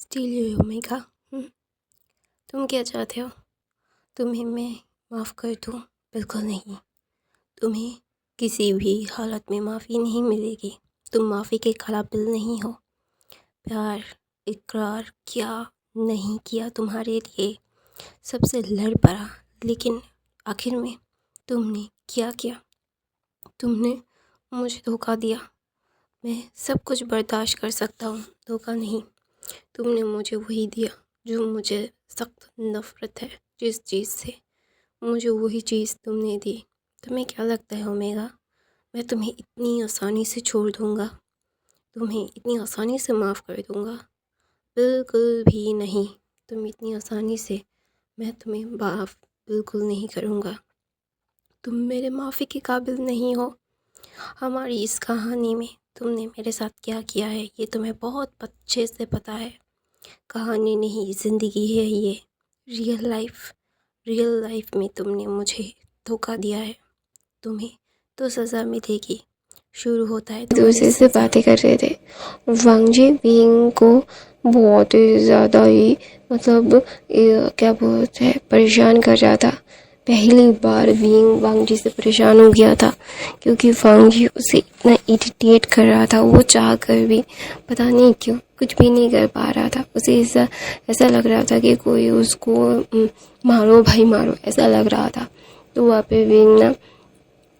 Still you omega. तुम क्या चाहते हो? तुम्हें मैं माफ़ कर दूँ? बिल्कुल नहीं। तुम्हें किसी भी हालत में माफ़ी नहीं मिलेगी। तुम माफ़ी के काबिल नहीं हो। प्यार इकरार किया नहीं किया तुम्हारे लिए, सबसे लड़ पड़ा, लेकिन आखिर में तुमने क्या? तुमने मुझे धोखा दिया। मैं सब कुछ बर्दाश्त कर सकता हूँ, धोखा नहीं। तुमने मुझे वही दिया जो मुझे सख्त नफ़रत है जिस चीज़ से, मुझे वही चीज़ तुमने दी। तुम्हें क्या लगता है ओमेगा, मैं तुम्हें इतनी आसानी से छोड़ दूँगा? तुम्हें इतनी आसानी से माफ़ कर दूँगा? बिल्कुल भी नहीं। तुम इतनी आसानी से मैं तुम्हें माफ़ बिल्कुल नहीं करूँगा। तुम मेरे माफ़ी के काबिल नहीं हो। हमारी इस कहानी में तुमने मेरे साथ क्या किया है ये तुम्हें बहुत अच्छे से पता है। कहानी नहीं, ज़िंदगी है ये, रियल लाइफ में तुमने मुझे धोखा दिया है। तुम्हें तो सज़ा मिलेगी। शुरू होता है दूसरे से बातें कर रहे थे। वांगजी विंग को बहुत ही ज़्यादा ही क्या बोलते हैं, परेशान कर रहा था। पहली बार विंग वांगजी से परेशान हो गया था क्योंकि वांगजी उसे इतना इरिटेट कर रहा था। वो चाह कर भी पता नहीं क्यों कुछ भी नहीं कर पा रहा था। उसे ऐसा लग रहा था कि कोई उसको मारो भाई मारो, ऐसा लग रहा था। तो वहाँ पे विंग ना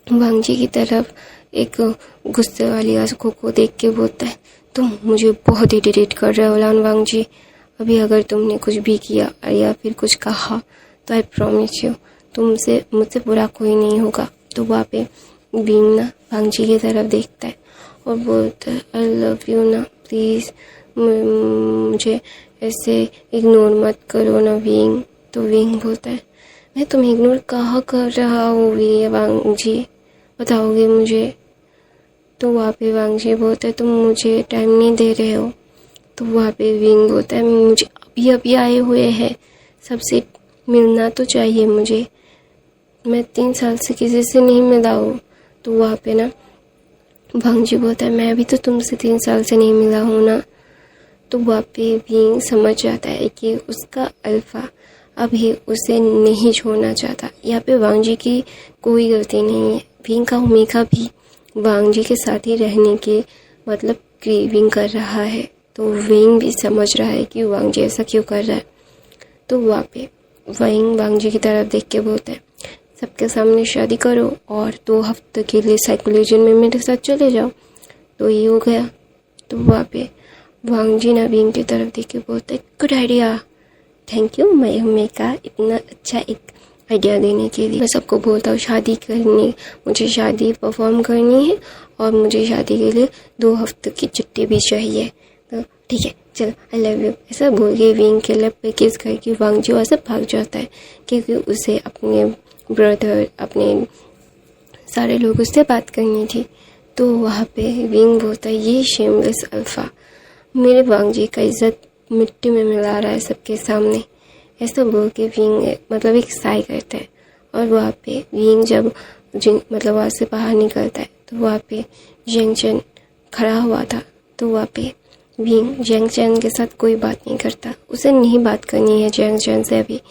वांगजी की तरफ एक गुस्से वाली आंखों को देख के बोलता है, तुम मुझे बहुत इरिटेट कर रहे हो लान वांगजी। अभी अगर तुमने कुछ भी किया या फिर कुछ कहा तो आई प्रॉमिस यू तुमसे मुझसे बुरा कोई नहीं होगा। तो वहाँ पे विंग ना वांगजी की तरफ देखता है और बोलता है, आई लव यू ना, प्लीज़ मुझे ऐसे इग्नोर मत करो ना विंग। तो विंग बोलता है, मैं तुम्हें इग्नोर कहाँ कर रहा हूँ वांगजी, बताओगे मुझे? तो वहाँ पे वांगजी बोलता है, तुम मुझे टाइम नहीं दे रहे हो। तो वहाँ पे विंग बोलता है, मुझे अभी आए हुए हैं, सबसे मिलना तो चाहिए मुझे, मैं 3 साल से किसी से नहीं मिला हूँ। तो वहाँ पे ना वांगजी बोलता है, मैं भी तो तुमसे 3 साल से नहीं मिला हूँ ना। तो वहाँ पे विंग समझ जाता है कि उसका अल्फा अभी उसे नहीं छोड़ना चाहता। यहाँ पे वांगजी की कोई गलती नहीं है। विंग का ओमेगा भी वांगजी के साथ ही रहने के क्रेविंग कर रहा है। तो विंग भी समझ रहा है कि वांगजी ऐसा क्यों कर रहा है। तो वहाँ पे विंग वांगजी की तरफ देख के बोलता है, सबके सामने शादी करो और 2 हफ्ते के लिए साइकोलॉजी में मेरे साथ चले जाओ। तो ये हो गया। तो वहाँ पे वांगजी ना विंग की तरफ देख के बोलता है, good idea, thank you omega इतना अच्छा एक आइडिया देने के लिए। मैं सबको बोलता हूँ मुझे शादी परफॉर्म करनी है और मुझे शादी के लिए 2 हफ्ते की छुट्टी भी चाहिए। तो ठीक है, चलो आई लव यू ऐसा बोल के विंग के लब पे किस करके वांगजी वहाँ से भाग जाता है क्योंकि उसे अपने ब्रदर अपने सारे लोगों से बात करनी थी। तो वहाँ पे विंग बोलता है, ये शेमलेस अल्फा मेरे वांगजी का इज्जत मिट्टी में मिला रहा है सबके सामने, ऐसा बोल के विंग एक साई करता है। और वहाँ पे विंग जब वहाँ से बाहर निकलता है तो वहाँ पे जैंग चैन खड़ा हुआ था। तो वहाँ पे विंग जैंग चैन के साथ कोई बात नहीं करता। उसे नहीं बात करनी है जैंग चैन से अभी,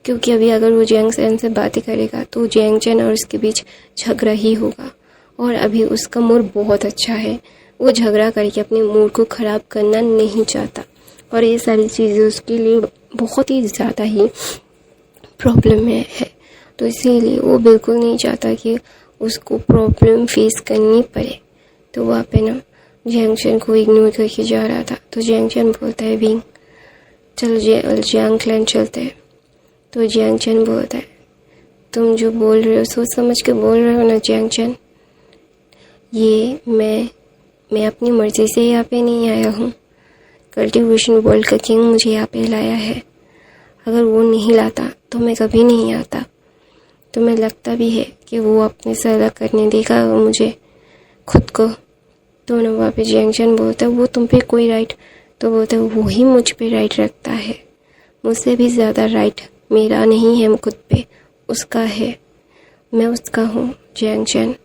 क्योंकि अभी अगर वो जैंग चैन से बातें करेगा तो जैंग चैन और उसके बीच झगड़ा ही होगा। और अभी उसका मूड बहुत अच्छा है, वो झगड़ा करके अपने मूड को ख़राब करना नहीं चाहता और ये सारी चीज़ें उसके लिए बहुत ही ज़्यादा ही प्रॉब्लम में है। तो इसीलिए वो बिल्कुल नहीं चाहता कि उसको प्रॉब्लम फेस करनी पड़े। तो वहाँ पे ना जैंग चैन को इग्नोर करके जा रहा था। तो जैंग चैन बोलता है, विंग चलो जियांग क्लैन चलते हैं। तो जियांग चैन बोलता है, तुम जो बोल रहे हो सोच समझ के बोल रहे हो ना जियांग चैन, ये मैं अपनी मर्ज़ी से यहाँ पे नहीं आया हूँ। कल्टीवेशन वर्ल्ड का किंग मुझे यहाँ पे लाया है, अगर वो नहीं लाता तो मैं कभी नहीं आता। तो मैं लगता भी है कि वो अपने से अलग करने देगा मुझे खुद को। तो ना वहाँ पे जियांग चैन बोलता है, वो तुम पे कोई राइट, तो बोलता है वो ही मुझ पे राइट रखता है, मुझसे भी ज़्यादा राइट मेरा नहीं है खुद पे, उसका है, मैं उसका हूँ जियांग चैन।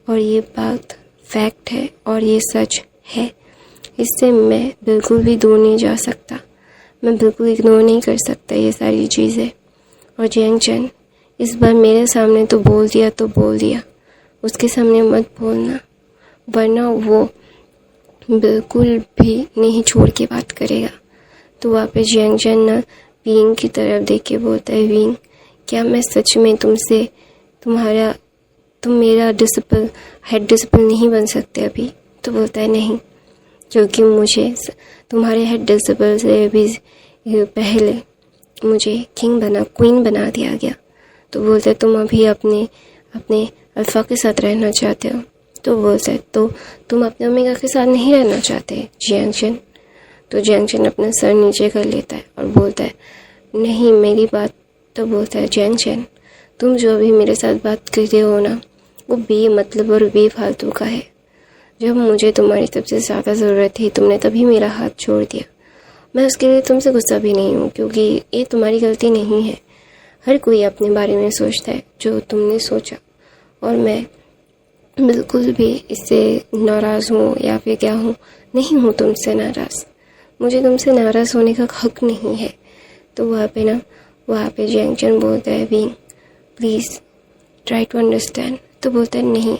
और ये बात फैक्ट है और ये सच है, इससे मैं बिल्कुल भी दूर नहीं जा सकता। मैं बिल्कुल इग्नोर नहीं कर सकता ये सारी चीज़ें। और जियांग चैन, इस बार मेरे सामने तो बोल दिया, उसके सामने मत बोलना, वरना वो बिल्कुल भी नहीं छोड़ के बात करेगा। तो वहाँ पे जियांग चैन ना विंग की तरफ देख के बोलता है, विंग, क्या मैं सच में तुम मेरा हेड डिसिपल नहीं बन सकते अभी? तो बोलता है नहीं, क्योंकि मुझे तुम्हारे हेड डिसिपल से भी पहले मुझे क्वीन बना दिया गया। तो बोलता है तुम अभी अपने अल्फा के साथ रहना चाहते हो? तो बोलता है तो तुम अपने ओमेगा के साथ नहीं रहना चाहते जियांग चैन? तो जियांग चैन अपना सर नीचे कर लेता है और बोलता है नहीं, मेरी बात। तो बोलता है जियांग चैन, तुम जो अभी मेरे साथ बात करते हो ना, वो बेमतलब और बेफालतू का है। जब मुझे तुम्हारी सबसे ज़्यादा ज़रूरत थी तुमने तभी मेरा हाथ छोड़ दिया। मैं उसके लिए तुमसे गुस्सा भी नहीं हूँ, क्योंकि ये तुम्हारी गलती नहीं है। हर कोई अपने बारे में सोचता है जो तुमने सोचा, और मैं बिल्कुल भी इससे नाराज़ हूँ या फिर क्या हूँ, नहीं हूँ तुमसे नाराज़। मुझे तुमसे नाराज़ होने का हक नहीं है। तो वहाँ पे जियांग चैन बोलता है, Wing please try to understand. तो बोलता है नहीं,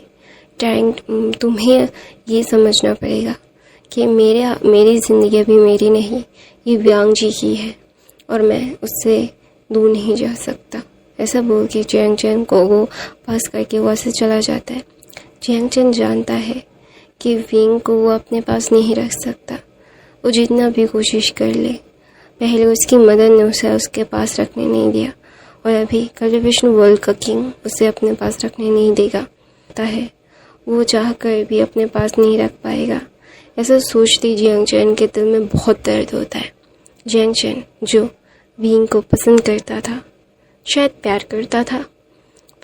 तुम्हें ये समझना पड़ेगा कि मेरी ज़िंदगी अभी मेरी नहीं, ये व्यांग जी की है, और मैं उससे दूर नहीं जा सकता। ऐसा बोल के जियांग चैन को वो पास करके वहाँ से चला जाता है। जियांग चैन जानता है कि विंग को वो अपने पास नहीं रख सकता। वो जितना भी कोशिश कर ले, पहले उसकी मदर ने उसे उसके पास रखने नहीं दिया, और अभी कल विष्णु वर्ल्ड का किंग उसे अपने पास रखने नहीं देगा। पता है वो चाह कर भी अपने पास नहीं रख पाएगा। ऐसा सोचते जियांग चैन के दिल में बहुत दर्द होता है। जियांग चैन जो विंग को पसंद करता था, शायद प्यार करता था,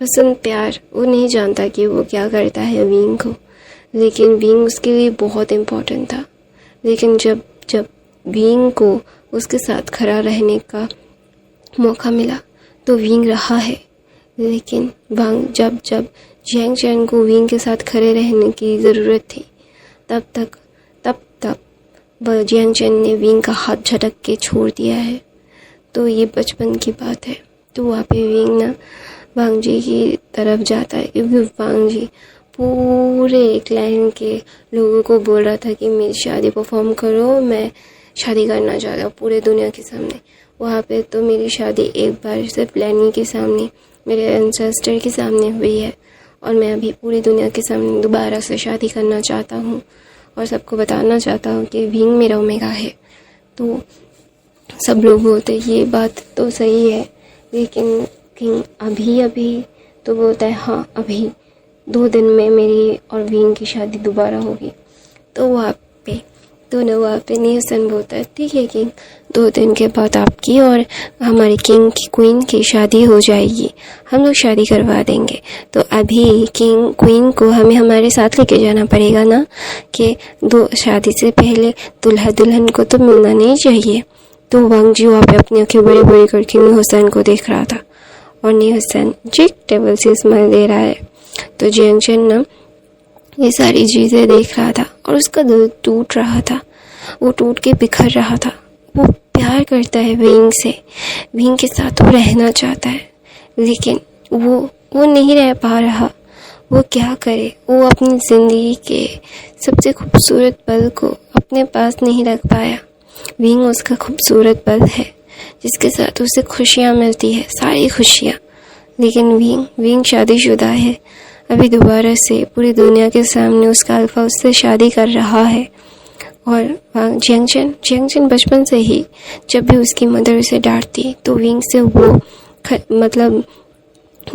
प्यार वो नहीं जानता कि वो क्या करता है विंग को, लेकिन विंग उसके लिए बहुत इम्पोर्टेंट था। लेकिन जब विंग को उसके साथ खड़ा रहने का मौका मिला तो विंग रहा है। लेकिन जब जियांग चैन को विंग के साथ खड़े रहने की ज़रूरत थी, तब तक जियांग चैन ने विंग का हाथ झटक के छोड़ दिया है। तो ये बचपन की बात है। तो वहाँ पे विंग ना वांग जी की तरफ जाता है, क्योंकि वांग जी पूरे क्लैन के लोगों को बोल रहा था कि मेरी शादी परफॉर्म करो, मैं शादी करना चाहता हूँ पूरे दुनिया के सामने। वहाँ पे तो मेरी शादी एक बार सिर्फ लैनी के सामने, मेरे एंसेस्टर के सामने हुई है, और मैं अभी पूरी दुनिया के सामने दोबारा से शादी करना चाहता हूँ और सबको बताना चाहता हूँ कि विंग मेरा ओमेगा है। तो सब लोग बोलते हैं ये बात तो सही है, लेकिन किंग अभी तो बोलता है हाँ, अभी 2 दिन में मेरी और विंग की शादी दोबारा होगी। तो वहाँ पे नीहसन बोलता है ठीक है किंग, 2 दिन के बाद आपकी और हमारे किंग की क्वीन की शादी हो जाएगी, हम लोग शादी करवा देंगे। तो अभी किंग क्वीन को हमें हमारे साथ लेके जाना पड़ेगा ना, कि शादी से पहले दुल्हा दुल्हन को तो मिलना नहीं चाहिए। तो वांग जी वहाँ पे अपनी आंखें बड़ी बड़ी करके नीहसन को देख रहा था, और नीहसन जिक टेबल से स्माइल दे रहा है। तो जियांग चैन ना ये सारी चीज़ें देख रहा था और उसका दिल टूट रहा था, वो टूट के बिखर रहा था। वो प्यार करता है विंग से, विंग के साथ वो रहना चाहता है, लेकिन वो नहीं रह पा रहा। वो क्या करे, वो अपनी ज़िंदगी के सबसे खूबसूरत पल को अपने पास नहीं रख पाया। विंग उसका खूबसूरत पल है जिसके साथ उसे खुशियाँ मिलती है, सारी खुशियाँ। लेकिन विंग शादीशुदा है, अभी दोबारा से पूरी दुनिया के सामने उसका अल्फा उससे शादी कर रहा है। और जियांग चैन बचपन से ही जब भी उसकी मदर उसे डांटती तो विंग से वो मतलब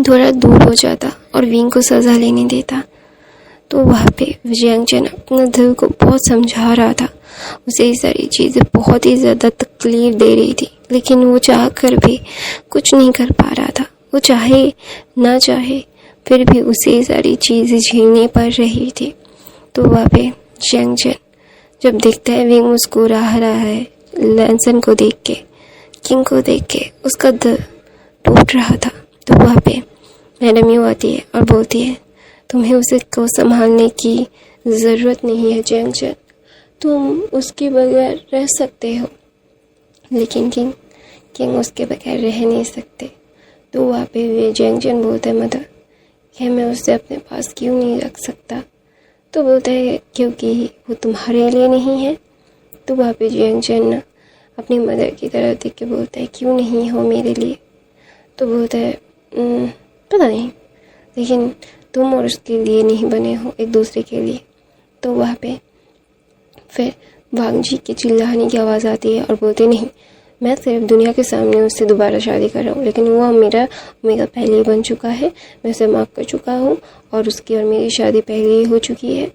थोड़ा दूर हो जाता और विंग को सज़ा लेने देता। तो वहाँ पे जियांग चैन अपना दिल को बहुत समझा रहा था, उसे ये सारी चीज़ें बहुत ही ज़्यादा तकलीफ़ दे रही थी, लेकिन वो चाह कर भी कुछ नहीं कर पा रहा था। वो चाहे ना चाहे फिर भी उसे ये सारी चीज़ें झेलनी पड़ रही थी। तो वहाँ पे जियांग चैन जब देखता है विंग मुस्कुरा रहा है लैंसन को देख के, किंग को देख के, उसका दिल टूट रहा था। तो वहाँ पे मैडम यू आती है और बोलती है तुम्हें उसे को संभालने की ज़रूरत नहीं है जियांग चैन, तुम उसके बगैर रह सकते हो। लेकिन किंग उसके बगैर रह नहीं सकते। तो वहाँ पे जैंगचन बोलता है मदर कि मैं उसे अपने पास क्यों नहीं रख सकता। तो बोलता है क्योंकि वो तुम्हारे लिए नहीं है। तो वहाँ पे जैंगचन अपनी मदर की तरफ देख के बोलता है क्यों नहीं हो मेरे लिए। तो बोलता है पता नहीं, लेकिन तुम और उसके लिए नहीं बने हो, एक दूसरे के लिए। तो वहाँ पे फिर वांग जी के चिल्लाने की आवाज़ आती है और बोलते नहीं, मैं सिर्फ दुनिया के सामने उससे दोबारा शादी कर रहा हूँ, लेकिन वो मेरा ओमेगा पहले ही बन चुका है, मैं उसे माफ़ कर चुका हूँ और उसकी और मेरी शादी पहले ही हो चुकी है,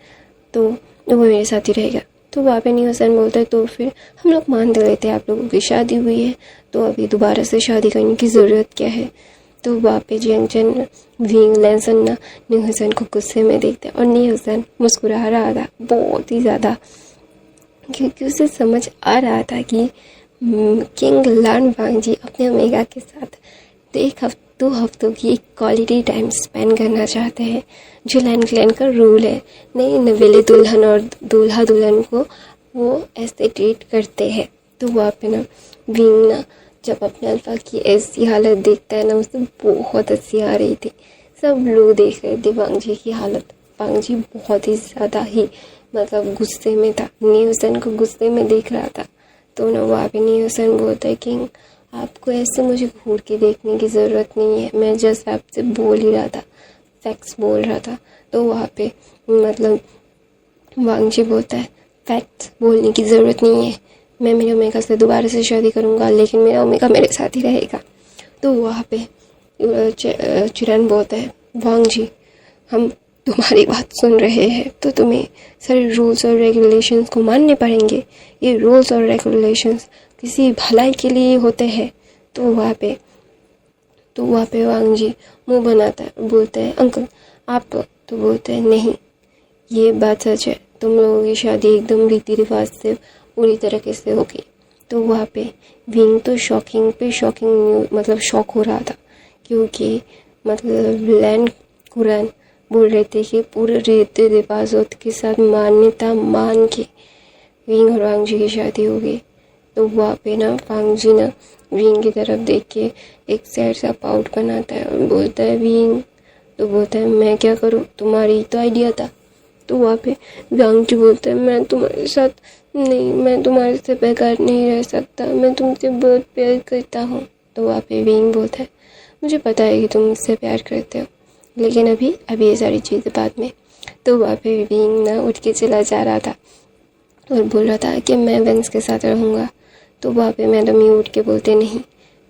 तो वो मेरे साथ ही रहेगा। तो वहाँ पे न्यूसन बोलता है तो फिर हम लोग मान लेते हैं आप लोगों की शादी हुई है, तो अभी दोबारा से शादी करने की ज़रूरत क्या है। तो वहाँ पे जैंगचन विंग लैंसन ना न्यूसन को गुस्से में देखते हैं और न्यूसन मुस्कुरा रहा था बहुत ही ज़्यादा, क्योंकि उसे समझ आ रहा था कि किंग लान वांग जी अपने ओमेगा के साथ 2 हफ्तों की एक क्वालिटी टाइम स्पेंड करना चाहते हैं, जो लैन क्लैन का रूल है। नई नवेले दुल्हन और दूल्हा दुल्हन को वो ऐसे ट्रीट करते हैं। तो वहाँ पे ना विंग ना जब अपने अल्फा की ऐसी हालत देखता है ना, उसे बहुत हंसी आ रही थी। सब लोग देख रहे थे वांग जी की हालत। वांग जी बहुत ही ज़्यादा ही मतलब गुस्से में था, न्यूसन को गुस्से में देख रहा था। तो ना वहाँ पे न्यूसन बोलता है किंग आपको ऐसे मुझे घूर के देखने की ज़रूरत नहीं है, मैं जस्ट आपसे बोल ही रहा था, फैक्ट्स बोल रहा था। तो वहाँ पे मतलब वांग जी बोलता है फैक्ट्स बोलने की ज़रूरत नहीं है, मैं मेरे ओमेगा से दोबारा से शादी करूँगा, लेकिन मेरा ओमेगा मेरे साथ ही रहेगा। तो वहाँ पे चिरन बोलता है वांग जी हम तुम्हारी बात सुन रहे हैं, तो तुम्हें सारे रूल्स और रेगुलेशंस को मानने पड़ेंगे। ये रूल्स और रेगुलेशंस किसी भलाई के लिए होते हैं। तो वहाँ पे वांग जी मुंह बनाता है, बोलता है अंकल आप। तो बोलते हैं नहीं ये बात सच है, तुम लोगों की शादी एकदम रीति रिवाज से पूरी तरीके से होगी। तो वहाँ पे विंग तो शॉकिंग मतलब शॉक हो रहा था, क्योंकि मतलब लैन कुरान बोल रहे थे कि पूरे रीति रिवाजों के साथ मान्यता मान के विंग और वांग जी की शादी होगी। तो वहाँ पे ना वांग जी ना विंग की तरफ देख के एक सैड सा पाउट बनाता है और बोलता है विंग। तो बोलता है मैं क्या करूँ, तुम्हारी तो आइडिया था। तो वहाँ पे वांग जी बोलता है मैं तुम्हारे साथ नहीं, मैं तुम्हारे से बेकार नहीं रह सकता, मैं तुमसे बहुत प्यार करता हूँ। तो वहाँ पे विंग बोलता है मुझे पता है कि तुम मुझसे प्यार करते हो, लेकिन अभी ये सारी चीज़ें बाद में। तो वहाँ पे विंग ना उठ के चला जा रहा था और बोल रहा था कि मैं वेंस के साथ रहूँगा। तो वहाँ पे मैडम यू उठ के बोलते नहीं,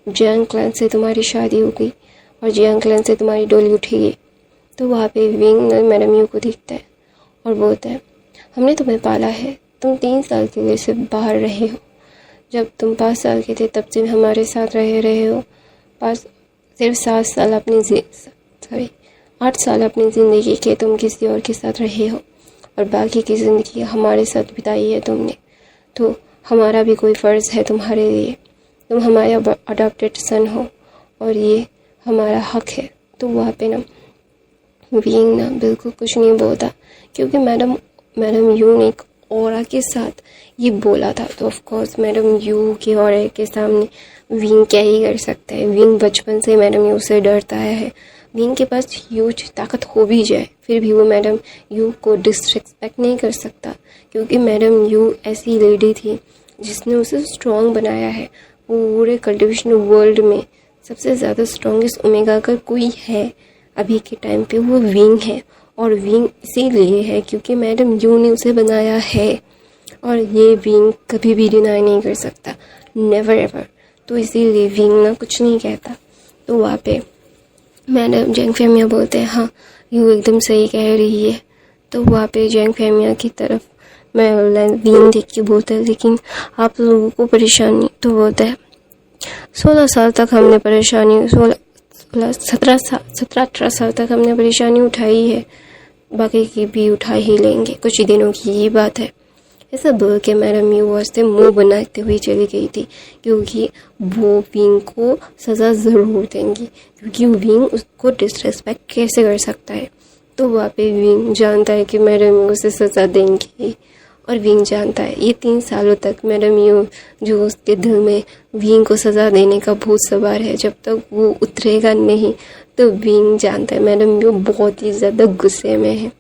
जियांग क्लैन से तुम्हारी शादी हो गई और जियांग क्लैन से तुम्हारी डोली उठेगी। तो वहाँ पे विंग मैडम यू को देखता है और बोलता है हमने तुम्हें पाला है, तुम 3 साल के लिए सिर्फ बाहर रहे हो, जब तुम 5 साल के थे तब से हमारे साथ रहे हो। सिर्फ 8 साल अपनी ज़िंदगी के तुम किसी और के साथ रहे हो और बाकी की ज़िंदगी हमारे साथ बिताई है तुमने। तो हमारा भी कोई फ़र्ज़ है तुम्हारे लिए, तुम हमारे अडॉप्टेड सन हो और ये हमारा हक है। तो वहाँ पे ना विंग ना बिल्कुल कुछ नहीं बोलता, क्योंकि मैडम यू ने एक ऑरा के साथ ये बोला था। तो ऑफ कोर्स मैडम यू के ऑरा के सामने विंग क्या ही कर सकता है। विंग बचपन से मैडम यू से डरता है। विंग के पास ह्यूज ताकत हो भी जाए फिर भी वो मैडम यू को डिसरिस्पेक्ट नहीं कर सकता, क्योंकि मैडम यू ऐसी लेडी थी जिसने उसे स्ट्रॉन्ग बनाया है। पूरे कल्टिवेशन वर्ल्ड में सबसे ज़्यादा स्ट्रॉन्गेस्ट ओमेगा का कोई है अभी के टाइम पे, वो विंग है। और विंग इसीलिए है क्योंकि मैडम यू ने उसे बनाया है, और ये विंग कभी भी डिनाई नहीं कर सकता, नेवर एवर। तो इसीलिए विंग ना कुछ नहीं कहता। तो वहाँ पे मैडम जैंग फेमिया बोलते हैं हाँ यू एकदम सही कह रही है। तो वहाँ पे जैंग फेमिया की तरफ मैं विंग देख के बोलता है लेकिन आप लोगों को परेशानी। तो बोलता है 16 साल तक हमने परेशानी 17-18 साल तक हमने परेशानी उठाई है, बाकी की भी उठा ही लेंगे, कुछ ही दिनों की ये बात है। ऐसा बोल के मैडम यू से मुंह बनाते हुए चली गई थी, क्योंकि वो विंग को सज़ा ज़रूर देंगी, क्योंकि विंग उसको डिसरेस्पेक्ट कैसे कर सकता है। तो वहाँ पे विंग जानता है कि मैडम यू उसे सज़ा देंगी और विंग जानता है ये 3 सालों तक मैडम यू जो उसके दिल में विंग को सज़ा देने का भूत सवार है, जब तक वो उतरेगा नहीं तो विंग जानता है मैडम यू बहुत ही ज़्यादा गुस्से में है।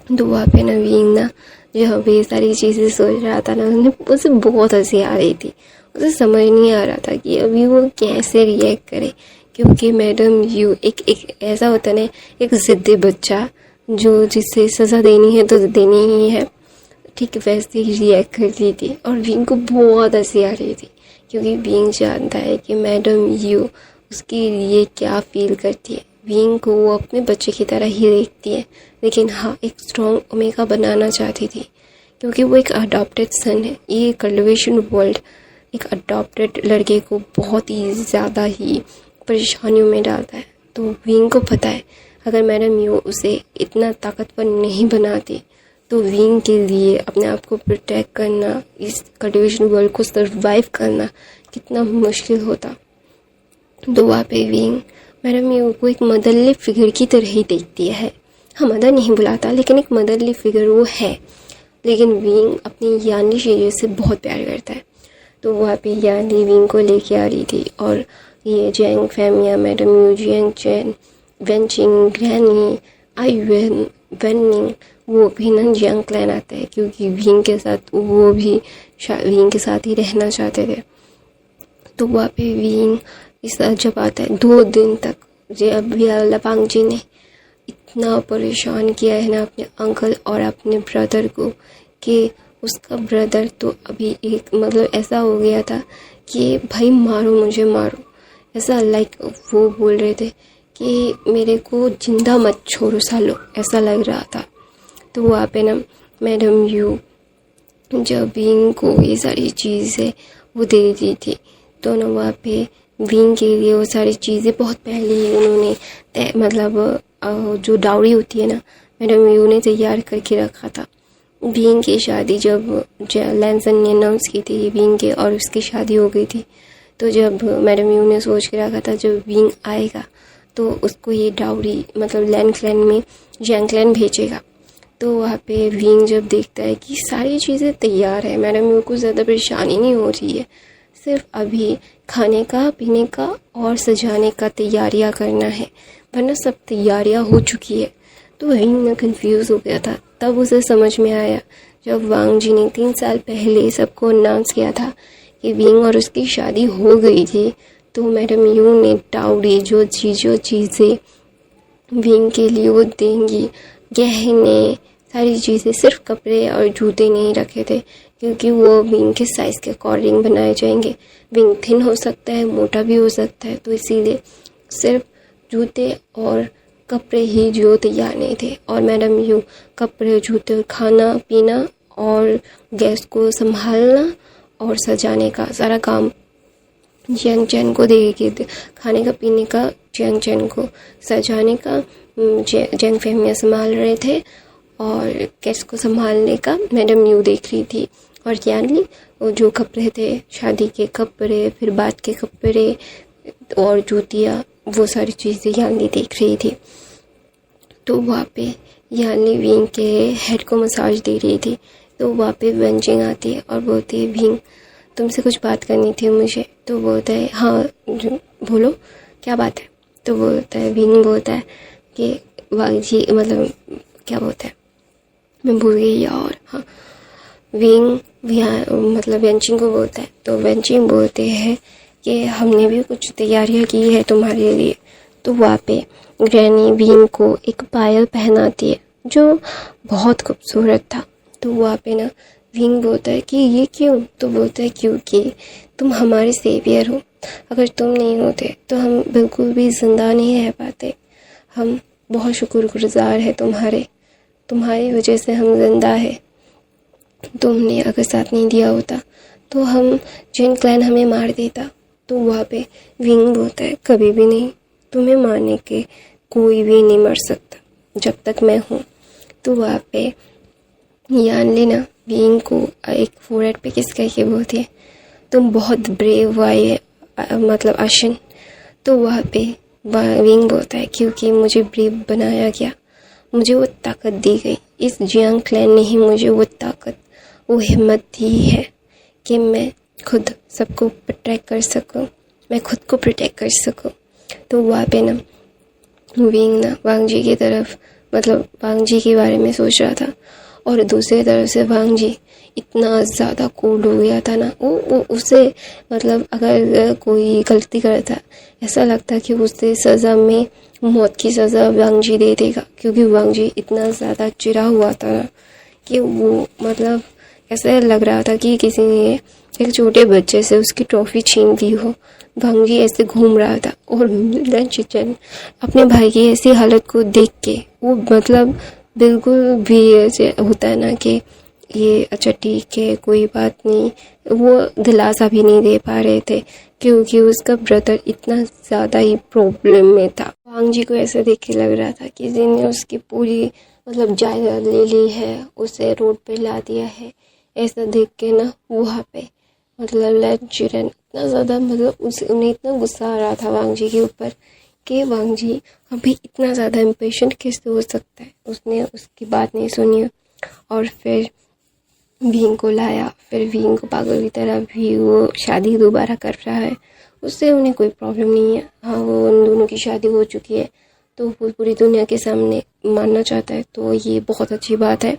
तो वहाँ पे ना विंग ना जब ये सारी चीज़ें सोच रहा था ना, उसे बहुत हंसी आ रही थी। उसे समझ नहीं आ रहा था कि अभी वो कैसे रिएक्ट करे, क्योंकि मैडम यू एक ऐसा होता है ना, एक ज़िद्दी बच्चा जो जिसे सज़ा देनी है तो देनी ही है, ठीक वैसे ही रिएक्ट कर रही थी। और विंग को बहुत हंसी आ रही थी, क्योंकि विंग जानता है कि मैडम यू उसके लिए क्या फील करती है। विंग को वो अपने बच्चे की तरह ही देखती है, लेकिन हाँ एक स्ट्रॉन्ग ओमेगा बनाना चाहती थी, क्योंकि वो एक अडॉप्टेड सन है। ये कल्टिवेशन वर्ल्ड एक अडॉप्टेड लड़के को बहुत ही ज़्यादा ही परेशानियों में डालता है। तो विंग को पता है अगर मैडम यू उसे इतना ताकतवर नहीं बनाती तो विंग के लिए अपने आप को प्रोटेक्ट करना, इस कल्टिवेशन वर्ल्ड को सर्वाइव करना कितना मुश्किल होता। तो वहाँ पे विंग मैडम यू को एक मदरली फिगर की तरह ही देखती है। हाँ मदर नहीं बुलाता, लेकिन एक मदरली फिगर वो है। लेकिन विंग अपनी यानी शेर से बहुत प्यार करता है। तो वहाँ पे यानी विंग को लेके आ रही थी, और ये जैंग फैमिया, madam Yu, Jiang Chen, Wenqing, granny, Ivan, वेनिंग, वो भी ना जियांग क्लैन आता है, क्योंकि विंग के साथ वो भी विंग के साथ ही रहना चाहते थे। तो वहाँ पे विंग इस जब आता है 2 दिन तक जब लपांग जी ने इतना परेशान किया है ना अपने अंकल और अपने ब्रदर को, कि उसका ब्रदर तो अभी एक मतलब ऐसा हो गया था कि भाई मारो मुझे मारो, ऐसा लाइक वो बोल रहे थे कि मेरे को जिंदा मत छोड़ो सालो, ऐसा लग रहा था। तो वहाँ पे ना मैडम यू जब विंग को ये सारी चीज़ें वो दे दी थी, तो ना वहाँ पे विंग के लिए वो सारी चीज़ें बहुत पहले ही उन्होंने मतलब जो डाउरी होती है ना, मैडम यू ने तैयार करके रखा था। विंग की शादी जब लैंसन ने अनाउंस की थी विंग के और उसकी शादी हो गई थी, तो जब मैडम यू ने सोच के रखा था जब विंग आएगा तो उसको ये डाउरी मतलब लैंड क्लैन में जैंग क्लैन भेजेगा। तो वहाँ पे विंग जब देखता है कि सारी चीज़ें तैयार है, मैडम यू को ज़्यादा परेशानी नहीं हो रही है, सिर्फ अभी खाने का पीने का और सजाने का तैयारियां करना है, वरना सब तैयारियां हो चुकी है। तो विंग में कंफ्यूज हो गया था। तब उसे समझ में आया जब वांग जी ने 3 साल पहले सबको अनाउंस किया था कि विंग और उसकी शादी हो गई थी, तो मैडम यू ने डाउरी जो चीज़ें विंग के लिए वो देंगी, गहने सारी चीज़ें, सिर्फ कपड़े और जूते नहीं रखे थे, क्योंकि वो विंग के साइज़ के अकॉर्डिंग बनाए जाएंगे। विंग थिन हो सकता है, मोटा भी हो सकता है, तो इसीलिए सिर्फ जूते और कपड़े ही जो तैयार नहीं थे। और मैडम यू कपड़े, जूते, खाना पीना और गैस को संभालना और सजाने का सारा काम जियांग चैन को देगी। खाने का पीने का जियांग चैन को, सजाने का जियांग फैमिया संभाल रहे थे, और गैस को संभालने का मैडम यू देख रही थी। और यानी वो जो कपड़े थे, शादी के कपड़े, फिर बाद के कपड़े और जूतियाँ, वो सारी चीज़ें यानी देख रही थी। तो वहाँ पे यानी विंग के हेड को मसाज दे रही थी। तो वहाँ पे वेंचिंग आती है और बोलती है विंग तुमसे कुछ बात करनी थी मुझे। तो बोलता है हाँ बोलो क्या बात है। तो बोलता है विंग बोलता है कि वांग जी मतलब क्या बोलता है मैं भूल गई यार। हाँ विंग मतलब वेंचिंग को बोलता है। तो वेंचिंग बोलते हैं कि हमने भी कुछ तैयारियां की है तुम्हारे लिए। तो वहाँ पे ग्रैनी विंग को एक पायल पहनाती है जो बहुत खूबसूरत था। तो वहाँ पे ना विंग बोलता है कि ये क्यों। तो बोलता है क्योंकि तुम हमारे सेवियर हो, अगर तुम नहीं होते तो हम बिल्कुल भी ज़िंदा नहीं रह पाते। हम बहुत शुक्रगुजार है तुम्हारी वजह से हम ज़िंदा है। तुमने अगर साथ नहीं दिया होता तो हम जियांग क्लैन हमें मार देता। तो वहाँ पे विंग बोलता है कभी भी नहीं, तुम्हें मारने के कोई भी नहीं मर सकता जब तक मैं हूँ। तो वहाँ पे यान लेना विंग को एक फोरहेड पे किस करके बोलती है तुम बहुत ब्रेव वाई मतलब आशन। तो वहाँ पे विंग बोलता है क्योंकि मुझे ब्रेव बनाया गया, मुझे वो ताकत दी गई, इस जियांग क्लैन ने ही मुझे वो ताकत वो हिम्मत दी है कि मैं खुद सबको प्रोटेक्ट कर सकूं, मैं खुद को प्रोटेक्ट कर सकूं। तो वहाँ पे ना विंग ना वांग जी की तरफ मतलब वांग जी के बारे में सोच रहा था, और दूसरी तरफ से वांग जी इतना ज़्यादा कोल्ड हो गया था ना, वो उसे मतलब अगर कोई गलती करता ऐसा लगता कि उसे सज़ा में मौत की सज़ा वांग जी दे देगा, क्योंकि वांग जी इतना ज़्यादा चिढ़ा हुआ था ना कि वो मतलब ऐसा लग रहा था कि किसी ने एक छोटे बच्चे से उसकी ट्रॉफी छीन ली हो। वांग जी ऐसे घूम रहा था और मिल्टन चिचन अपने भाई की ऐसी हालत को देख के वो मतलब बिल्कुल भी ऐसे होता है ना कि ये अच्छा ठीक है कोई बात नहीं, वो दिलासा भी नहीं दे पा रहे थे क्योंकि उसका ब्रदर इतना ज़्यादा ही प्रॉब्लम में था। वांग जी को ऐसा देख के लग रहा था कि किसी ने उसकी पूरी मतलब जायदाद ले ली है, उसे रोड पे ला दिया है। ऐसा देख के ना वहाँ पे मतलब लैन चिरन इतना ज़्यादा मतलब उन्हें इतना गुस्सा आ रहा था वांग जी के ऊपर कि वांग जी अभी इतना ज़्यादा इम्पेशेंट कैसे हो सकता है। उसने उसकी बात नहीं सुनी और फिर विंग को लाया। फिर विंग को पागल की तरह भी वो शादी दोबारा कर रहा है, उससे उन्हें कोई प्रॉब्लम नहीं है। हाँ, वो उन दोनों की शादी हो चुकी है तो वो पूरी दुनिया के सामने मानना चाहता है, तो ये बहुत अच्छी बात है,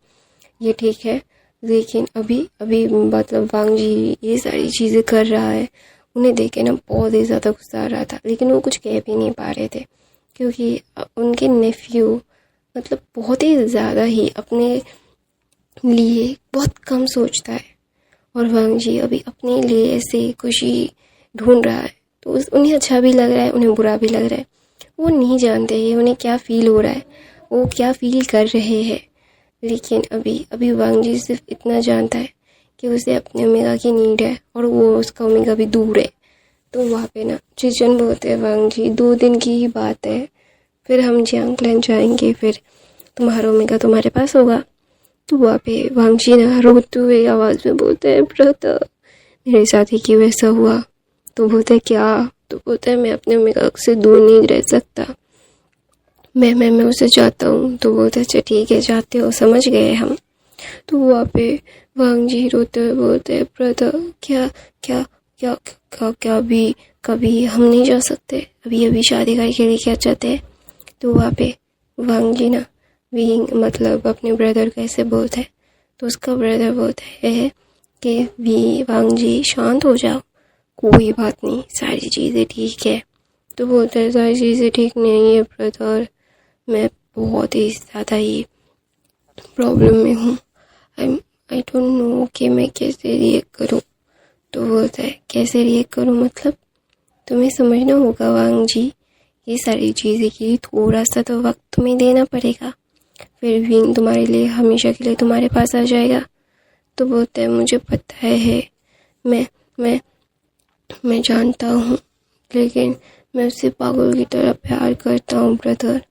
ये ठीक है। लेकिन अभी मतलब वांग जी ये सारी चीज़ें कर रहा है, उन्हें देख के ना बहुत ही ज़्यादा गुस्सा आ रहा था, लेकिन वो कुछ कह भी नहीं पा रहे थे क्योंकि उनके नेफ्यू मतलब बहुत ही ज़्यादा ही अपने लिए बहुत कम सोचता है, और वांग जी अभी अपने लिए ऐसे खुशी ढूंढ रहा है। तो उन्हें अच्छा भी लग रहा है, उन्हें बुरा भी लग रहा है, वो नहीं जानते ये उन्हें क्या फ़ील हो रहा है, वो क्या फ़ील कर रहे हैं। लेकिन अभी वांग जी सिर्फ इतना जानता है कि उसे अपने ओमेगा की नीड है और वो उसका ओमेगा भी दूर है। तो वहाँ पे ना चिचन बोलते हैं वांग जी 2 दिन की ही बात है, फिर हम जियांगलैंड जाएंगे, फिर तुम्हारा ओमेगा तुम्हारे पास होगा। तो वहाँ पे वांग जी ना रोते हुए आवाज़ में बोलते हैं ब्रदर मेरे साथ ही क्यों ऐसा हुआ। तो बोलते हैं क्या, तो बोलते हैं मैं अपने ओमेगा से दूर नहीं रह सकता, मैं उसे चाहता हूँ। तो बोलते अच्छा ठीक है जाते हो, समझ गए हम। तो वहाँ पे वांग जी रोते हुए बोलते हैं ब्रदर क्या क्या क्या क्या क्या भी कभी हम नहीं जा सकते, अभी शादी करके लेके आ जाते हैं। तो वहाँ पे वांग जी ना विंग मतलब अपने ब्रदर को ऐसे बोलते हैं, तो उसका ब्रदर बोलता है कि वांग जी शांत हो जाओ, कोई बात नहीं, सारी चीज़ें ठीक है। तो बोलते हैं सारी चीज़ें ठीक नहीं है ब्रदर, मैं बहुत ही ज़्यादा ही प्रॉब्लम में हूँ, आई डोंट नो कि मैं कैसे रिएक्ट करूँ। तो बोलता है कैसे रिएक्ट करूँ मतलब तुम्हें समझना होगा वांग जी, ये सारी चीज़ें की थोड़ा सा तो वक्त तुम्हें देना पड़ेगा, फिर विंग तुम्हारे लिए हमेशा के लिए तुम्हारे पास आ जाएगा। तो बोलता है मुझे पता है मैं जानता हूँ, लेकिन मैं उससे पागल की तरह प्यार करता हूँ ब्रदर,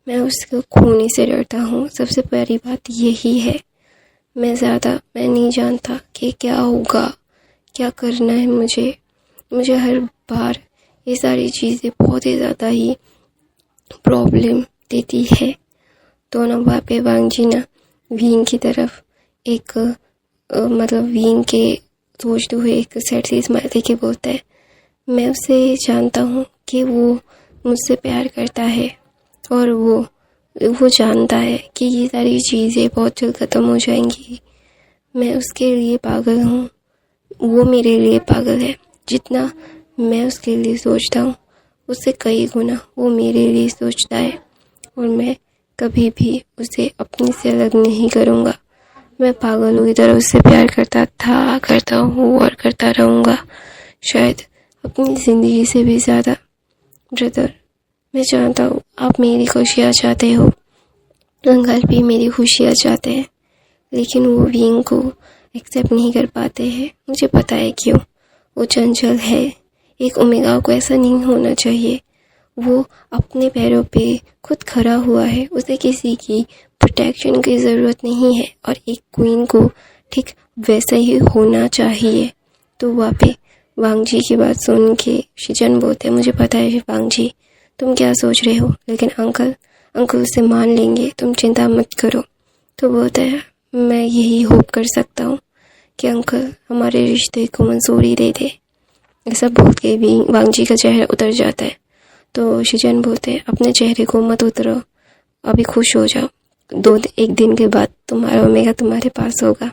मैं उसको खोने से डरता हूँ, सबसे पहली बात यही है। मैं नहीं जानता कि क्या होगा, क्या करना है मुझे हर बार ये सारी चीज़ें बहुत ही ज़्यादा ही प्रॉब्लम देती है। तो ना वहाँ पे वांग जी ना विंग की तरफ एक मतलब विंग के सोचते हुए एक सेट से स्माइल देके बोलता है मैं उसे जानता हूँ कि वो मुझसे प्यार करता है और वो जानता है कि ये सारी चीज़ें बहुत जल्द ख़त्म हो जाएंगी। मैं उसके लिए पागल हूँ, वो मेरे लिए पागल है। जितना मैं उसके लिए सोचता हूँ उससे कई गुना वो मेरे लिए सोचता है, और मैं कभी भी उसे अपने से अलग नहीं करूँगा। मैं पागलों की तरह उससे प्यार करता हूँ और करता रहूँगा, शायद अपनी ज़िंदगी से भी ज़्यादा। ब्रदर मैं जानता हूँ आप मेरी खुशियाँ चाहते हो, अंकल भी मेरी खुशियाँ चाहते हैं, लेकिन वो विंग को एक्सेप्ट नहीं कर पाते हैं। मुझे पता है क्यों, वो चंचल है। एक ओमेगा को ऐसा नहीं होना चाहिए, वो अपने पैरों पे खुद खड़ा हुआ है, उसे किसी की प्रोटेक्शन की ज़रूरत नहीं है, और एक क्वीन को ठीक वैसा ही होना चाहिए। तो वहाँ पे वांग जी की बात सुन के शिजन बोलते मुझे पता है वांग जी तुम क्या सोच रहे हो, लेकिन अंकल उसे मान लेंगे, तुम चिंता मत करो। तो बोलता है मैं यही होप कर सकता हूँ कि अंकल हमारे रिश्ते को मंजूरी दे दे। ऐसा बोल के भी वांग जी का चेहरा उतर जाता है। तो शीजन बोलते हैं अपने चेहरे को मत उतरो, अभी खुश हो जाओ, एक दिन के बाद तुम्हारा ओमेगा तुम्हारे पास होगा।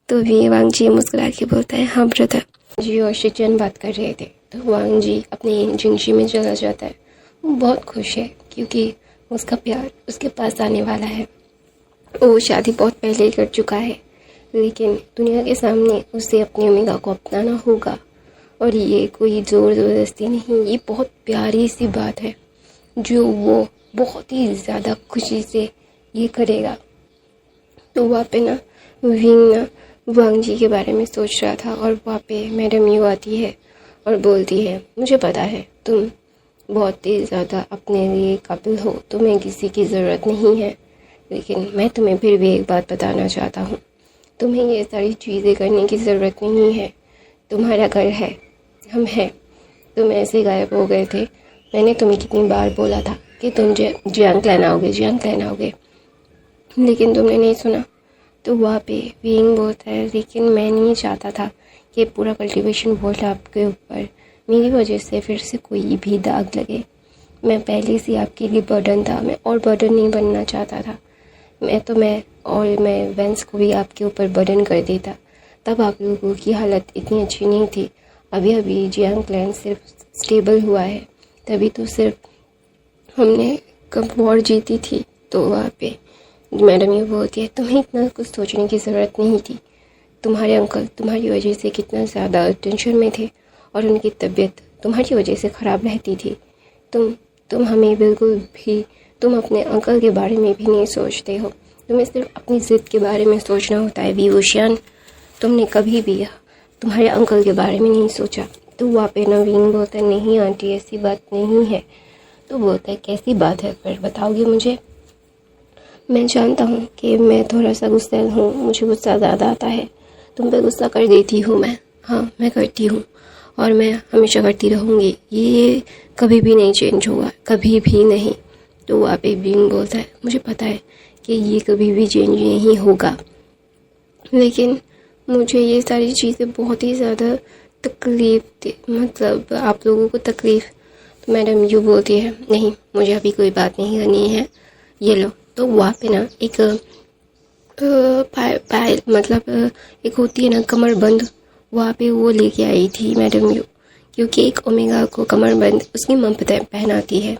तो भी वांग जी मुस्कुरा के बोलता है हाँ ब्रदर। जी और शीजन बात कर रहे थे तो वांग जी अपनी जिंगशी में चला जाता है। वो बहुत खुश है क्योंकि उसका प्यार उसके पास आने वाला है। वो शादी बहुत पहले ही कर चुका है, लेकिन दुनिया के सामने उसे अपनी ओमेगा को अपनाना होगा। और ये कोई ज़ोर ज़बरदस्ती नहीं, ये बहुत प्यारी सी बात है जो वो बहुत ही ज़्यादा खुशी से ये करेगा। तो वहाँ पे ना विंग ना वांग जी के बारे में सोच रहा था और वहाँ पे मैडम यू आती है और बोलती है मुझे पता है तुम बहुत ही ज़्यादा अपने लिए काबिल हो, तुम्हें किसी की ज़रूरत नहीं है, लेकिन मैं तुम्हें फिर भी एक बात बताना चाहता हूँ, तुम्हें ये सारी चीज़ें करने की ज़रूरत नहीं है। तुम्हारा घर है, हम हैं। तुम ऐसे गायब हो गए थे, मैंने तुम्हें कितनी बार बोला था कि तुम जियांग क्लैन आओगे, लेकिन तुमने नहीं सुना। तो वहाँ पे विंग बोलता है लेकिन मैं नहीं चाहता था कि पूरा कल्टीवेशन वॉल्ट आपके ऊपर मेरी वजह से फिर से कोई भी दाग लगे। मैं पहले से आपके लिए बर्डन था, मैं और बर्डन नहीं बनना चाहता था। मैं वेंस को भी आपके ऊपर बर्डन कर देता। तब आप लोगों की हालत इतनी अच्छी नहीं थी। अभी जियांग क्लैन सिर्फ स्टेबल हुआ है, तभी तो सिर्फ हमने कब वॉर जीती थी। तो वहाँ पे मैडम ये बोलती है तुम्हें इतना कुछ सोचने की ज़रूरत नहीं थी। तुम्हारे अंकल तुम्हारी वजह से कितना ज़्यादा टेंशन में थे और उनकी तबीयत तुम्हारी वजह से ख़राब रहती थी। तुम हमें बिल्कुल भी, तुम अपने अंकल के बारे में भी नहीं सोचते हो, तुम्हें सिर्फ अपनी ज़िद के बारे में सोचना होता है। वी वुशियान, तुमने कभी भी तुम्हारे अंकल के बारे में नहीं सोचा। तो वहाँ पे नवीन बोलता है नहीं आंटी ऐसी बात नहीं है। तो बोलता है कैसी बात है, फिर बताओगे मुझे? मैं जानता हूँ कि मैं थोड़ा सा गुस्सैल हूँ, मुझे गुस्सा ज़्यादा आता है, तुम पे गुस्सा कर देती हूँ मैं। हाँ मैं करती हूँ और मैं हमेशा करती रहूँगी, ये कभी भी नहीं चेंज होगा, कभी भी नहीं। तो वहाँ पे बिंग बोलता है मुझे पता है कि ये कभी भी चेंज नहीं होगा, लेकिन मुझे ये सारी चीज़ें बहुत ही ज़्यादा तकलीफ़, मतलब आप लोगों को तकलीफ़। तो मैडम यू बोलती है नहीं मुझे अभी कोई बात नहीं करनी है, ये लो। तो वहाँ पे ना एक मतलब एक होती है ना कमरबंद, वहाँ पे वो लेके आई थी मैडम यू, क्योंकि एक ओमेगा को कमरबंद उसकी मम पहनाती है।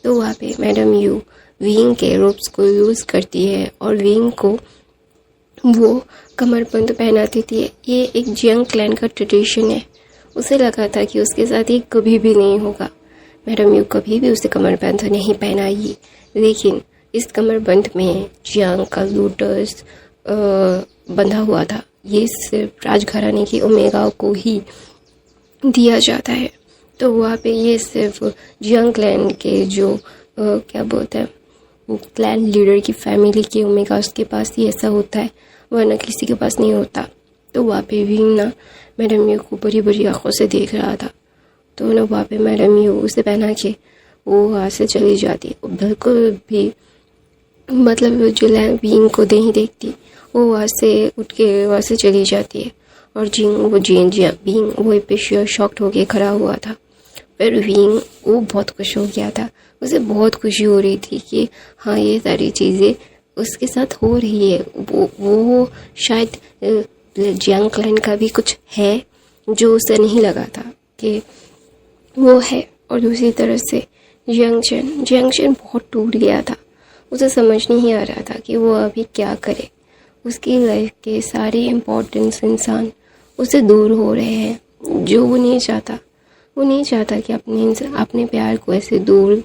तो वहाँ पे मैडम यू विंग के रोप्स को यूज़ करती है और विंग को वो कमरबंद पहनाती थी। ये एक जियांग क्लैन का ट्रेडिशन है। उसे लगा था कि उसके साथ ये कभी भी नहीं होगा। मैडम यू कभी भी उसे कमरबंद नहीं पहनाई, लेकिन इस कमरबंद में जियांग का लोटस बंधा हुआ था। ये सिर्फ राजघराने की ओमेगा को ही दिया जाता है। तो वहाँ पे ये सिर्फ जियांग क्लैन के जो क्या बोलते हैं क्लैन लीडर की फैमिली के ओमेगा उसके पास ही ऐसा होता है, वरना किसी के पास नहीं होता। तो वहाँ पे भी ना मैडम यू को बड़ी बड़ी आँखों से देख रहा था। तो ना वहाँ पे मैडम यू उसे पहना के वो वहाँ से चली जाती, बिल्कुल भी मतलब जो विंग को नहीं देखती, वो वहाँ से उठ के वहाँ से चली जाती है। और विंग वो पे शॉक्ड होके खड़ा हुआ था। फिर विंग वो बहुत खुश हो गया था, उसे बहुत खुशी हो रही थी कि हाँ ये सारी चीज़ें उसके साथ हो रही है। वो शायद जियांग क्लैन का भी कुछ है जो उसे नहीं लगा था कि वो है। और दूसरी तरफ से जियांग बहुत टूट गया था, उसे समझ नहीं आ रहा था कि वो अभी क्या करे। उसकी लाइफ के सारे इम्पोर्टेंस इंसान उससे दूर हो रहे हैं, जो वो नहीं चाहता। वो नहीं चाहता कि अपने प्यार को ऐसे दूर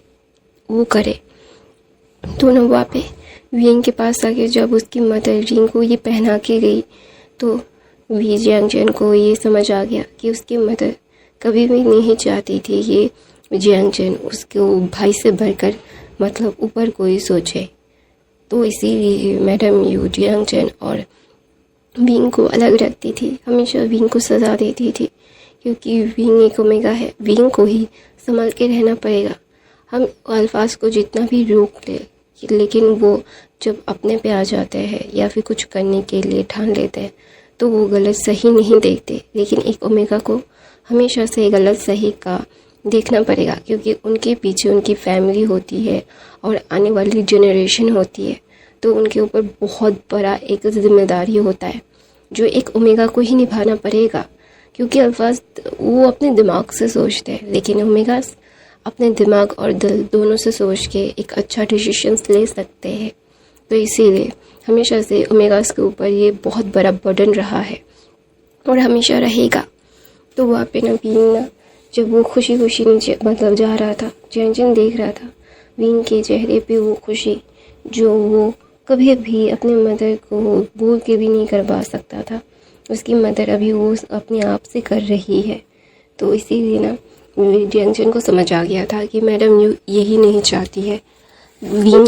वो करे। तो ना वहाँ पे विंग के पास आके जब उसकी मदर रिंग को ये पहना के गई, तो वी जियांग को ये समझ आ गया कि उसकी मदर कभी भी नहीं चाहती थी कि जियांग उसको भाई से बढ़कर मतलब ऊपर कोई सोचे। तो इसीलिए मैडम यू जियांग और विंग को अलग रखती थी, हमेशा विंग को सजा देती थी, क्योंकि विंग एक ओमेगा है, विंग को ही संभाल के रहना पड़ेगा। हम अल्फाज को जितना भी रोक ले, लेकिन वो जब अपने पे आ जाते हैं या फिर कुछ करने के लिए ठान लेते हैं, तो वो गलत सही नहीं देखते, लेकिन एक ओमेगा को हमेशा से गलत सही का देखना पड़ेगा, क्योंकि उनके पीछे उनकी फैमिली होती है और आने वाली जनरेशन होती है। तो उनके ऊपर बहुत बड़ा एक जिम्मेदारी होता है जो एक ओमेगा को ही निभाना पड़ेगा, क्योंकि अल्फाज वो अपने दिमाग से सोचते हैं, लेकिन ओमेगा अपने दिमाग और दिल दोनों से सोच के एक अच्छा डिसीजंस ले सकते हैं। तो इसीलिए हमेशा से ओमेगास के ऊपर ये बहुत बड़ा बर्डन रहा है और हमेशा रहेगा। तो वहाँ पे ना बीइंग ना जब वो खुशी खुशी नीचे मतलब जा रहा था, जैंग देख रहा था बीइंग के चेहरे पे वो खुशी जो वो कभी भी अपने मदर को बोल के भी नहीं करवा सकता था, उसकी मदर अभी वो अपने आप से कर रही है। तो इसीलिए ना जैंग को समझ आ गया था कि मैडम यही नहीं चाहती है, बीइंग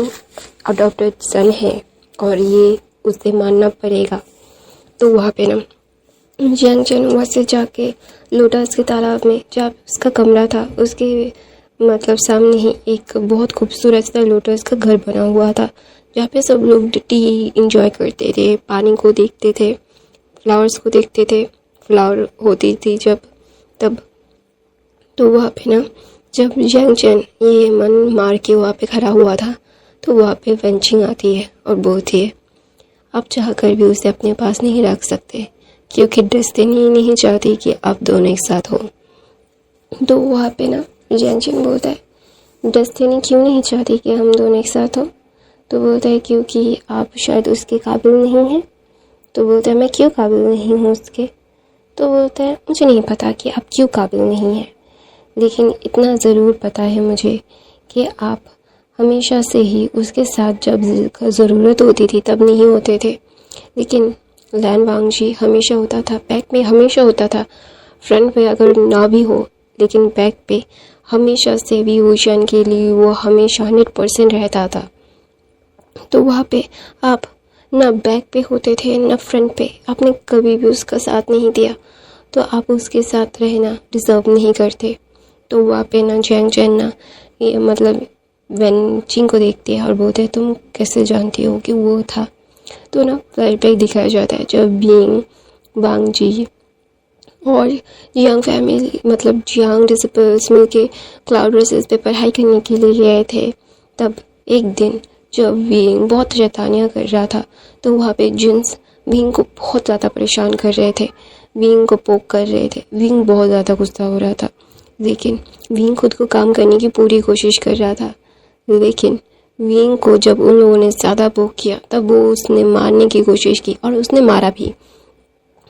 अडॉप्टेड सन है और ये उसे मानना पड़ेगा। तो वहाँ पे ना जैंग वहाँ से जाके लोटस के तालाब में जहाँ उसका कमरा था उसके मतलब सामने ही एक बहुत खूबसूरत सा लोटस का घर बना हुआ था, जहाँ पे सब लोग टी इंजॉय करते थे, पानी को देखते थे, फ्लावर्स को देखते थे, फ्लावर होती थी जब तब। तो वहाँ पे ना जब जैंग ये मन मार के वहाँ पे खड़ा हुआ था, तो वहाँ पे वेंचिंग आती है और बोलती है आप चाह कर भी उसे अपने पास नहीं रख सकते, क्योंकि डेस्टिनी नहीं चाहती कि आप दोनों एक साथ हो। तो वहाँ पे ना जैंग बोलता है डेस्टिनी क्यों नहीं चाहती कि हम दोनों एक साथ हो? तो बोलता है क्योंकि आप शायद उसके काबिल नहीं हैं। तो बोलता है मैं क्यों काबिल नहीं हूँ उसके? तो बोलता है मुझे नहीं पता कि आप क्यों काबिल नहीं हैं, लेकिन इतना ज़रूर पता है मुझे कि आप हमेशा से ही उसके साथ जब ज़रूरत होती थी तब नहीं होते थे, लेकिन लैन वांगजी हमेशा होता था, बैक में हमेशा होता था, फ्रंट पे अगर ना भी हो लेकिन बैक पे हमेशा से भी वुशन के लिए वो हमेशा 100% रहता था। तो वहाँ पे आप ना बैक पे होते थे ना फ्रंट पे, आपने कभी भी उसका साथ नहीं दिया, तो आप उसके साथ रहना डिज़र्व नहीं करते। तो वहाँ पे ना जैंग ना ये मतलब वेनचिंग को देखते हैं और बोलते हैं तुम कैसे जानती हो कि वो था? तो ना फ्लैशबैक दिखाया जाता है जब बीइंग वांगजी और जियांग फैमिली मतलब जियांग डिसिपल्स मिलके क्लाउड रेसेस पे पढ़ाई करने के लिए गए थे। तब एक दिन जब बीइंग बहुत शैतानियाँ कर रहा था, तो वहाँ पे जिन्स बीइंग को बहुत ज़्यादा परेशान कर रहे थे, बीइंग को पोक कर रहे थे। बीइंग बहुत ज़्यादा गुस्सा हो रहा था, लेकिन बीइंग खुद को काम करने की पूरी कोशिश कर रहा था। लेकिन बीइंग को जब उन लोगों ने ज़्यादा पोक किया तब वो उसने मारने की कोशिश की और उसने मारा भी।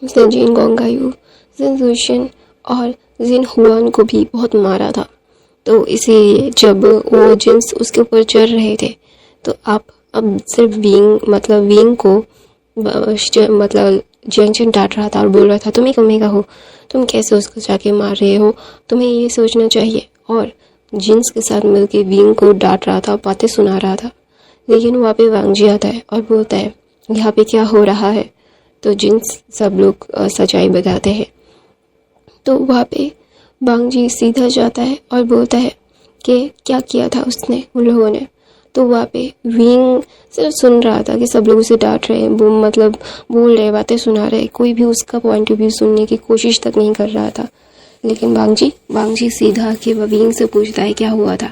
उसने जिन गोंगायू, जिन लुशियन और जिन हुआन को भी बहुत मारा था। तो इसीलिए जब वो जिन्स उसके ऊपर चढ़ रहे थे, तो आप अब सिर्फ बीइंग को मतलब जैंग डांट रहा था और बोल रहा था तुम एक ओमेगा हो, तुम कैसे उसको जाके मार रहे हो, तुम्हें ये सोचना चाहिए। और जिन्स के साथ मिलके बीइंग को डांट रहा था, बातें सुना रहा था। लेकिन वहाँ पे वांगजी आता है और बोलता है यहाँ पे क्या हो रहा है? तो जिन्स सब लोग सच्चाई बताते हैं। तो वहाँ पे वांगजी सीधा जाता है और बोलता है कि क्या किया था उसने उन लोगों ने। तो वहाँ पे विंग सिर्फ सुन रहा था कि सब लोग उसे डांट रहे हैं, वो मतलब बोल रहे, बातें सुना रहे, कोई भी उसका पॉइंट ऑफ व्यू सुनने की कोशिश तक नहीं कर रहा था। लेकिन वांगजी सीधा के विंग से पूछता है क्या हुआ था।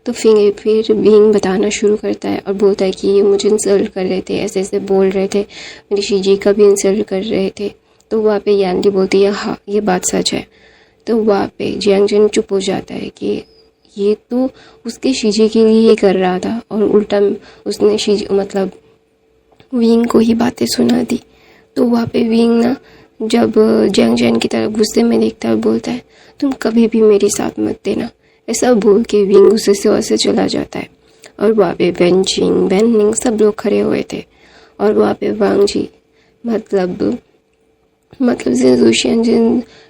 तो फिर विंग बताना शुरू करता है और बोलता है कि ये मुझे इंसल्ट कर रहे थे, ऐसे ऐसे बोल रहे थे, मेरी शीजी का भी इंसल्ट कर रहे थे। तो वहाँ पे यानली बोलती है हाँ ये बात सच है। तो वहाँ पे जियांग चुप हो जाता है कि ये तो उसके शीजी के लिए ही कर रहा था और उल्टा उसने शीजी मतलब विंग को ही बातें सुना दी। तो वहाँ पे विंग ना जब जियांग की तरफ गुस्से में देखता है और बोलता है तुम कभी भी मेरे साथ मत देना, ऐसा बोल के विंग गुस्से से वहाँ से चला जाता है। और वहाँ पे वेननिंग सब लोग खड़े हुए थे और वहाँ पे वांगजी मतलब जिन लुशियन,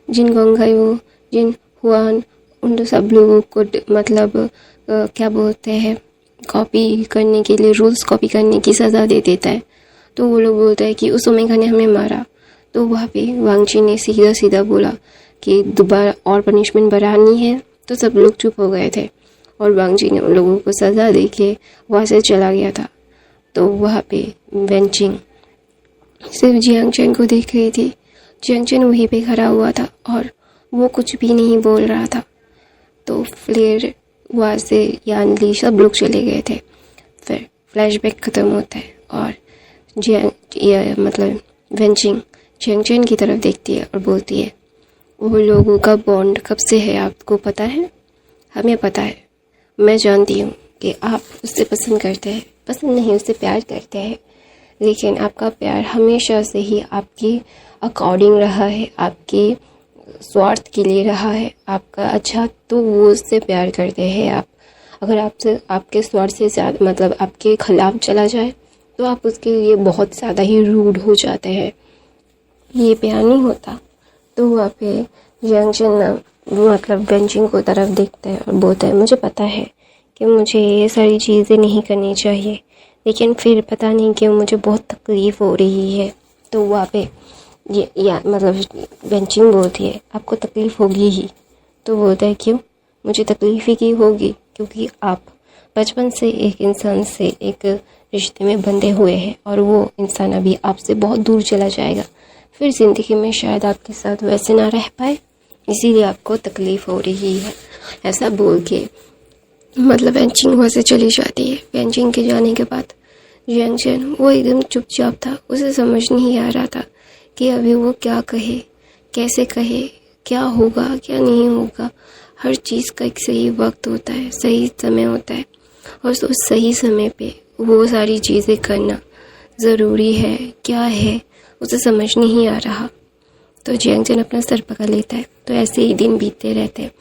जिन गोंगायू, जिन हुआन, उन सब लोगों को मतलब क्या बोलते हैं कॉपी करने के लिए, रूल्स कॉपी करने की सज़ा दे देता है। तो वो लोग बोलते हैं कि उस ओमेगा ने हमें मारा। तो वहाँ पे वांगजी ने सीधा सीधा बोला कि दोबारा और पनिशमेंट बढ़ानी है। तो सब लोग चुप हो गए थे और वांगजी ने उन लोगों को सज़ा दे के वहाँ से चला गया था। तो वहाँ पे वेंचिंग सिर्फ जियांग चैन को देख रही थी। जियांग चैन वहीं पे खड़ा हुआ था और वो कुछ भी नहीं बोल रहा था। तो फिर वहाँ से यान ली सब लोग चले गए थे। फिर फ्लैशबैक ख़त्म होता है और वेंचिंग जियांग चैन की तरफ देखती है और बोलती है, वो लोगों का बॉन्ड कब से है आपको पता है? हमें पता है। मैं जानती हूँ कि आप उससे पसंद करते हैं, पसंद नहीं उससे प्यार करते हैं, लेकिन आपका प्यार हमेशा से ही आपकी अकॉर्डिंग रहा है, आपके स्वार्थ के लिए रहा है, आपका अच्छा तो वो उससे प्यार करते हैं आप। अगर आपसे आपके स्वार्थ से ज़्यादा आपके खिलाफ चला जाए तो आप उसके लिए बहुत ज़्यादा ही रूड हो जाते हैं। ये प्यार नहीं होता। तो वहाँ पे जियांग चैन वेंचिंग को तरफ देखता है और बोलता है, मुझे पता है कि मुझे ये सारी चीज़ें नहीं करनी चाहिए, लेकिन फिर पता नहीं क्यों मुझे बहुत तकलीफ़ हो रही है। तो वहाँ पे वेंचिंग बोलती है, आपको तकलीफ़ होगी ही। तो बोलता है, क्यों? मुझे तकलीफ़ ही की होगी क्योंकि आप बचपन से एक इंसान से एक रिश्ते में बंधे हुए हैं और वो इंसान अभी आपसे बहुत दूर चला जाएगा, फिर ज़िंदगी में शायद आपके साथ वैसे ना रह पाए, इसीलिए आपको तकलीफ़ हो रही है। ऐसा बोल के वेंचिंग वहाँ से चली जाती है। वेंचिंग के जाने के बाद जियांग चैन वो एकदम चुपचाप था। उसे समझ नहीं आ रहा था कि अभी वो क्या कहे, कैसे कहे, क्या होगा क्या नहीं होगा। हर चीज़ का एक सही वक्त होता है, सही समय होता है और उस सही समय पे वो सारी चीज़ें करना ज़रूरी है। क्या है उसे समझ नहीं आ रहा। तो जियांग चैन अपना सर पकड़ लेता है। तो ऐसे ही दिन बीतते रहते हैं।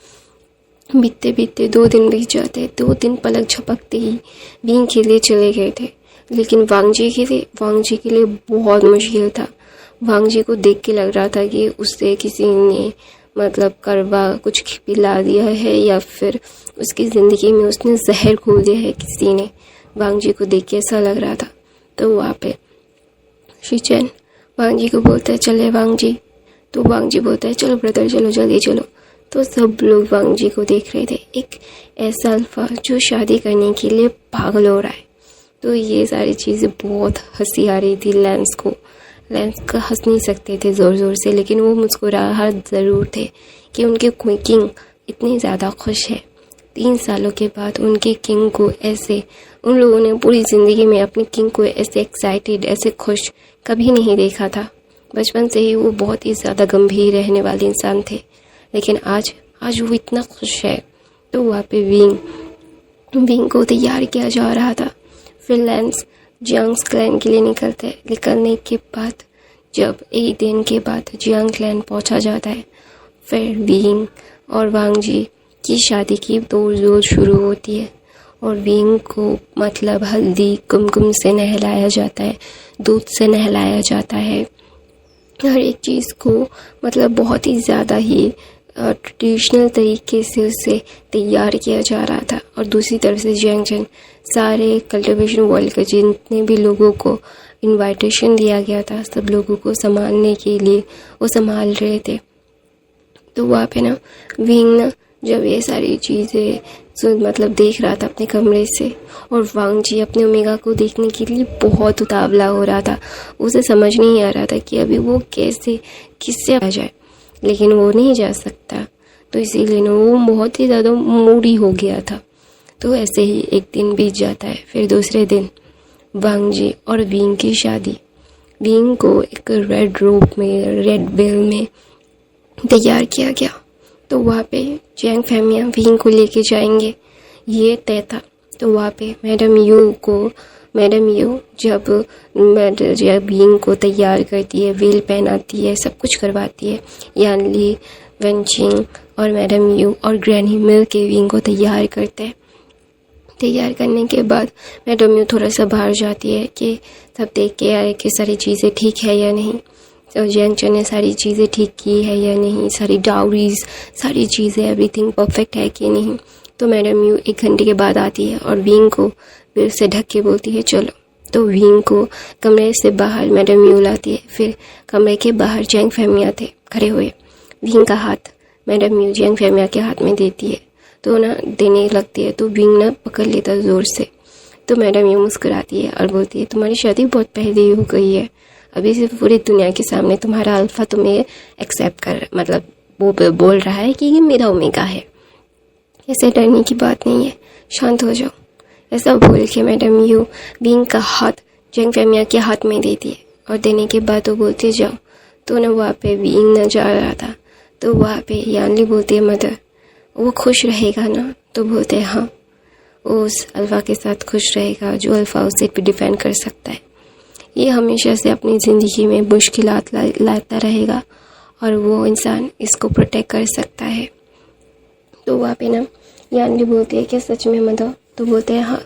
बीतते बीतते 2 दिन बीत जाते हैं। 2 दिन पलक झपकते ही बींग के लिए चले गए थे, लेकिन वांग जी के लिए बहुत मुश्किल था। वांग जी को देख के लग रहा था कि उससे किसी ने करवा कुछ पिला दिया है या फिर उसकी ज़िंदगी में उसने जहर घोल दिया है किसी ने। वांग जी को देख के ऐसा लग रहा था। तो वहाँ पे शिचैन वांग जी को बोलता है, चले वांग जी। तो वांग जी बोलता है, चलो ब्रदर चलो, जल्दी चलो। तो सब लोग वांग जी को देख रहे थे, एक ऐसा अल्फा जो शादी करने के लिए पागल हो रहा है। तो ये सारी चीज़ें बहुत हंसी आ रही थी लेंस को। लेंस का हंस नहीं सकते थे ज़ोर ज़ोर से, लेकिन वो मुस्कुराहट ज़रूर थे कि उनके किंग इतनी ज़्यादा खुश है। 3 सालों के बाद उनके किंग को ऐसे, उन लोगों ने पूरी ज़िंदगी में अपने किंग को ऐसे एक्साइटेड, ऐसे खुश कभी नहीं देखा था। बचपन से ही वो बहुत ही ज़्यादा गंभीर रहने वाले इंसान थे, लेकिन आज वो इतना खुश है। तो वहाँ पे विंग को तैयार किया जा रहा था। फिर लेंस जियांग क्लैन के लिए निकलने के बाद जब 1 दिन के बाद जियांग क्लैन पहुंचा जाता है, फिर विंग और वांग जी की शादी की दौड़ शुरू होती है और विंग को हल्दी कुमकुम से नहलाया जाता है, दूध से नहलाया जाता है। हर एक चीज़ को बहुत ही ज़्यादा ही ट्रेडिशनल तरीके से उसे तैयार किया जा रहा था। और दूसरी तरफ से जियांग चैन सारे कल्टिवेशन वर्ल्ड के जितने भी लोगों को इनवाइटेशन दिया गया था, सब लोगों को संभालने के लिए वो संभाल रहे थे। तो वहाँ पे विंग जब ये सारी चीज़ें देख रहा था अपने कमरे से, और वांग जी अपने ओमेगा को देखने के लिए बहुत उतावला हो रहा था। उसे समझ नहीं आ रहा था कि अभी वो किससे आ जाए, लेकिन वो नहीं जा सकता। तो इसीलिए वो बहुत ही ज़्यादा मूडी हो गया था। तो ऐसे ही 1 दिन बीत जाता है। फिर दूसरे दिन वांग जी और विंग की शादी। विंग को एक रेड बेल में तैयार किया गया। तो वहाँ पे जियांग फैमिली विंग को लेके जाएंगे, ये तय था। तो वहाँ पे मैडम यू जब विंग को तैयार करती है, वेल पहनाती है, सब कुछ करवाती है। यान ली, वेंचिंग और मैडम यू और ग्रैनी मिल के विंग को तैयार करते हैं। तैयार करने के बाद मैडम यू थोड़ा सा बाहर जाती है कि सब देख के आए कि सारी चीज़ें ठीक है या नहीं। तो जियांग चैन ने सारी चीज़ें ठीक की है या नहीं, सारी डाउरीज, सारी चीज़ें, एवरीथिंग परफेक्ट है कि नहीं। तो मैडम यू 1 घंटे के बाद आती है और विंग को फिर से ढक के बोलती है, चलो। तो विंग को कमरे से बाहर मैडम यू लाती है। फिर कमरे के बाहर जियांग फैमिली थे खड़े हुए। विंग का हाथ मैडम यू जियांग फैमिली के हाथ में देती है। तो देने लगती है। तो विंग पकड़ लेता ज़ोर से। तो मैडम यू मुस्कुराती है और बोलती है, तुम्हारी शादी बहुत पहले ही हो गई है, अभी सिर्फ पूरी दुनिया के सामने तुम्हारा अल्फ़ा तुम्हें एक्सेप्ट कर, मतलब वो बोल रहा है कि ये मेरा ओमेगा है। ऐसे डरने की बात नहीं है, शांत हो जाओ। ऐसा बोल के मैडम यू विंग का हाथ जंग फैमिया के हाथ में देती है और देने के बाद वो बोलते जाओ। तो ना वहाँ पे विंग न जा रहा था, तो वहाँ पे यानली बोलती है मदर वो खुश रहेगा ना, तो बोलते हैं हाँ वो उस अल्फ़ा के साथ खुश रहेगा जो अल्फ़ा उसे भी डिफेंड कर सकता है। ये हमेशा से अपनी ज़िंदगी में मुश्किलात लाता रहेगा और वो इंसान इसको प्रोटेक्ट कर सकता है। तो वहाँ पे ना यानली बोलती है कि सच में मदर, तो बोलते हैं हाँ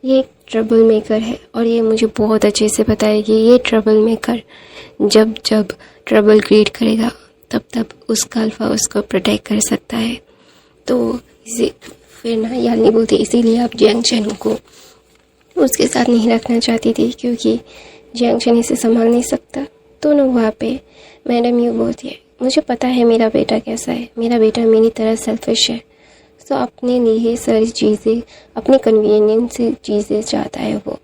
ये एक ट्रबल मेकर है और ये मुझे बहुत अच्छे से पता है कि ये ट्रबल मेकर जब जब ट्रबल क्रिएट करेगा तब तब उसका अल्फ़ा उसको प्रोटेक्ट कर सकता है। तो इसी फिर ना यानली बोलती है इसीलिए आप जैंग चेन को उसके साथ नहीं रखना चाहती थी क्योंकि जैंग चेन इसे संभाल नहीं सकता। तो ना वहाँ पे मैडम यू बोलती है मुझे पता है मेरा बेटा कैसा है, मेरा बेटा मेरी तरह सेल्फिश है, तो अपने लिए सारी चीज़ें अपनी कन्वीनियंस से चीज़ें चाहता है वो,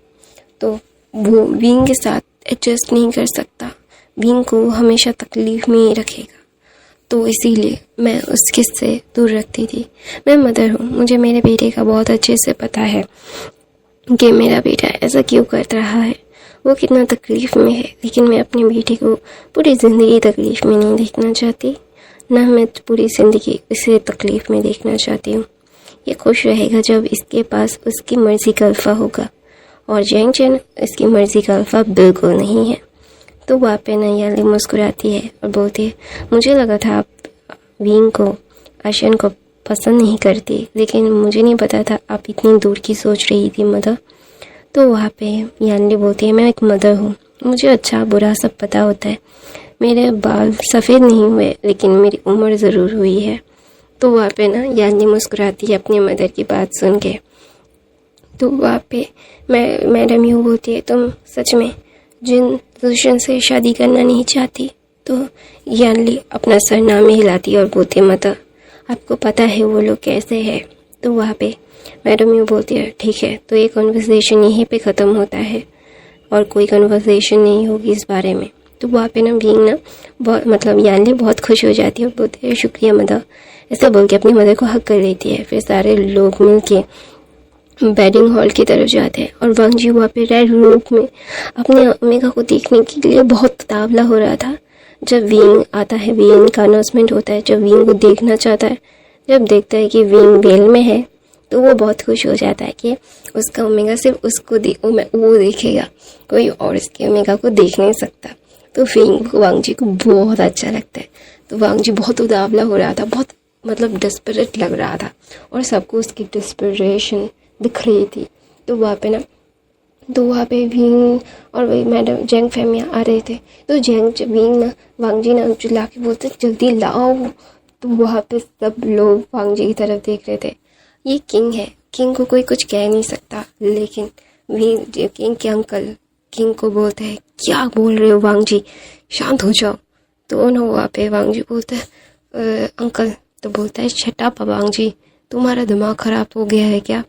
तो वो विंग के साथ एडजस्ट नहीं कर सकता, विंग को हमेशा तकलीफ़ में ही रखेगा। तो इसीलिए मैं उसके से दूर रखती थी। मैं मदर हूँ, मुझे मेरे बेटे का बहुत अच्छे से पता है कि मेरा बेटा ऐसा क्यों कर रहा है, वो कितना तकलीफ़ में है, लेकिन मैं अपने बेटे को पूरी ज़िंदगी तकलीफ़ में नहीं देखना चाहती, ना मैं पूरी ज़िंदगी उसे तकलीफ़ में देखना चाहती हूँ। ये खुश रहेगा जब इसके पास उसकी मर्ज़ी का अल्फ़ा होगा और जैंग चेन इसकी मर्ज़ी का अल्फ़ा बिल्कुल नहीं है। तो वहाँ पे यानली मुस्कुराती है और बोलती है मुझे लगा था आप विंग को आशन को पसंद नहीं करती, लेकिन मुझे नहीं पता था आप इतनी दूर की सोच रही थी मदर। तो वहाँ पे यानली बोलती है मैं एक मदर हूँ, मुझे अच्छा बुरा सब पता होता है, मेरे बाल सफ़ेद नहीं हुए लेकिन मेरी उम्र ज़रूर हुई है। तो वहाँ पे यानली मुस्कुराती है अपनी मदर की बात सुन के। तो वहाँ पे मैडम यूँ बोलती है तुम सच में जिन दुष्यन से शादी करना नहीं चाहती? तो यानली अपना सरनाम हिलाती और बोलती मदर आपको पता है वो लोग कैसे हैं। तो वहाँ पे मैडम यूँ बोलती है ठीक है, तो ये कन्वर्सेशन यहीं पे ख़त्म होता है और कोई कन्वर्सेशन नहीं होगी इस बारे में। तो वहाँ पे विंग बहुत मतलब यानली बहुत खुश हो जाती है और बोलती है शुक्रिया मदर, ऐसा बोल के अपनी मदर को हक कर लेती है। फिर सारे लोग मिल के बेडिंग हॉल की तरफ जाते हैं और वांग जी वहाँ पे रेड रूम में अपने ओमेगा को देखने के लिए बहुत तावला हो रहा था। जब विंग आता है, विंग का अनाउंसमेंट होता है, जब विंग को देखना चाहता है, जब देखता है कि विंग वेल में है तो वो बहुत खुश हो जाता है कि उसका ओमेगा सिर्फ उसको वो देखेगा, कोई और इसके ओमेगा को देख नहीं सकता। तो वांग जी को बहुत अच्छा लगता है। तो वांग जी बहुत उदावला हो रहा था, बहुत मतलब डेस्परेट लग रहा था और सबको उसकी डेस्परेशन दिख रही थी। तो वहाँ पे विंग और वही मैडम जैंग फैमिया आ रहे थे। तो विंग वांग जी चिल्ला के बोलते जल्दी लाओ। तो वहाँ पे सब लोग वांग जी की तरफ देख रहे थे। ये किंग है, किंग को कोई कुछ कह नहीं सकता, लेकिन विंग किंग के अंकल किंग को बोलते हैं क्या बोल रहे हो वांग जी, शांत हो जाओ। तो वहाँ पे वांग जी बोलते हैं अंकल, तो बोलता है शट अप वांग जी, तुम्हारा दिमाग ख़राब हो गया है क्या,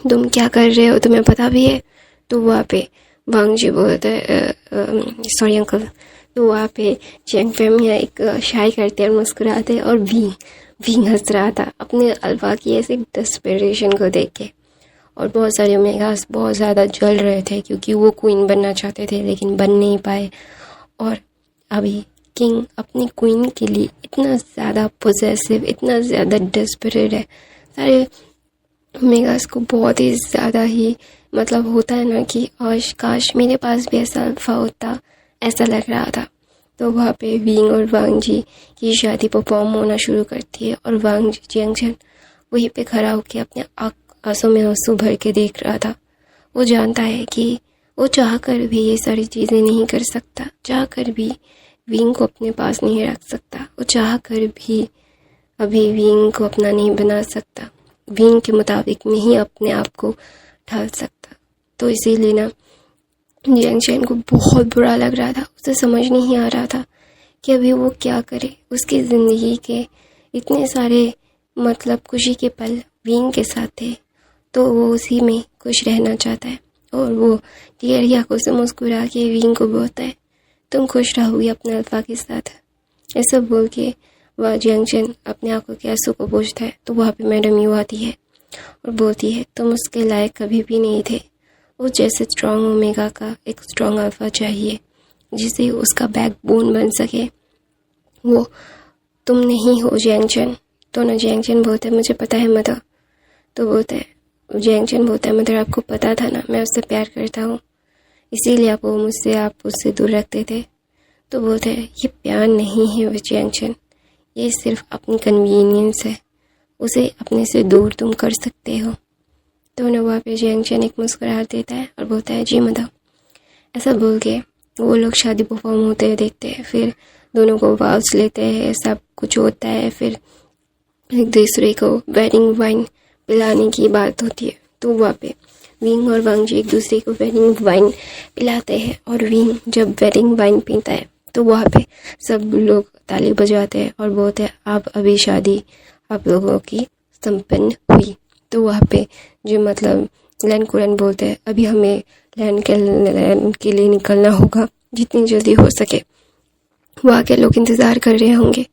तुम क्या कर रहे हो, तुम्हें पता भी है। तो वहाँ पे वांग जी बोलते हैं सॉरी अंकल। तो वहाँ पे जैंग फैमिया एक शाय करते और मुस्कुराते और विंग हंस रहा था अपने अल्फा की ऐसे डेस्परेशन को देख के। और बहुत सारे ओमेगास बहुत ज़्यादा जल रहे थे क्योंकि वो क्वीन बनना चाहते थे लेकिन बन नहीं पाए। और अभी किंग अपनी क्वीन के लिए इतना ज़्यादा पोजेसिव, इतना ज़्यादा डेस्परेट है। सारे ओमेगास को बहुत ही ज़्यादा ही मतलब होता है ना कि काश मेरे पास भी ऐसा अल्फा होता, ऐसा लग रहा था। तो वहाँ पे विंग और वांग जी की शादी परफॉर्म होना शुरू करती है और वांग जी जंक्शन वहीं पे खड़ा होकर अपने आंसू में आंसू भर के देख रहा था। वो जानता है कि वो चाह कर भी ये सारी चीज़ें नहीं कर सकता, चाह कर भी विंग को अपने पास नहीं रख सकता, वो चाह कर भी अभी विंग को अपना नहीं बना सकता, विंग के मुताबिक नहीं अपने आप को ढाल सकता। तो इसीलिए जंक्शन को बहुत बुरा लग रहा था, उसे समझ नहीं आ रहा था कि अभी वो क्या करे। उसकी ज़िंदगी के इतने सारे मतलब खुशी के पल विंग के साथ थे, तो वो उसी में खुश रहना चाहता है और वो टेढ़ी आंखों से मुस्कुरा के विंग को बोलता है, तुम खुश रहोगी अपने अल्फा के साथ। ऐसा बोल के वह जियांगचन अपने आंखों के आंसू को पोंछता है। तो वहाँ पे मैडम यू आती है और बोलती है, तुम उसके लायक कभी भी नहीं थे। वो जैसे स्ट्रॉन्ग ओमेगा का एक स्ट्रॉन्ग अल्फा चाहिए जिसे उसका बैकबोन बन सके, वो तुम नहीं हो जियांगचन। तो ना जियांगचन बोलते हैं, मुझे पता है मदर। तो बोलता है जियांगचन बोलता है, मदर आपको पता था ना मैं उससे प्यार करता हूँ, इसीलिए आप उससे दूर रखते थे। तो बोलते हैं, ये प्यार नहीं है जियांगचन, ये सिर्फ अपनी कन्वीनियंस है, उसे अपने से दूर तुम कर सकते हो। तो ना वहाँ पे जियांगचन एक मुस्कुराहट देता है और बोलता है, जी मदर। ऐसा बोल के वो लोग शादी परफॉर्म होते हुए देखते हैं। फिर दोनों को वाव्स लेते हैं, सब कुछ होता है। फिर एक दूसरे को वेडिंग वाइन पिलाने की बात होती है। तो वहाँ पे विंग और वांग जी एक दूसरे को वेडिंग वाइन पिलाते हैं और विंग जब वेडिंग वाइन पीता है तो वहाँ पे सब लोग ताली बजाते हैं और बोलते हैं, अब अभी शादी आप लोगों की संपन्न हुई। तो वहाँ पे जो मतलब लैन कुरन बोलते हैं, अभी हमें लैन के लिए निकलना होगा जितनी जल्दी हो सके, वहाँ के लोग इंतज़ार कर रहे होंगे।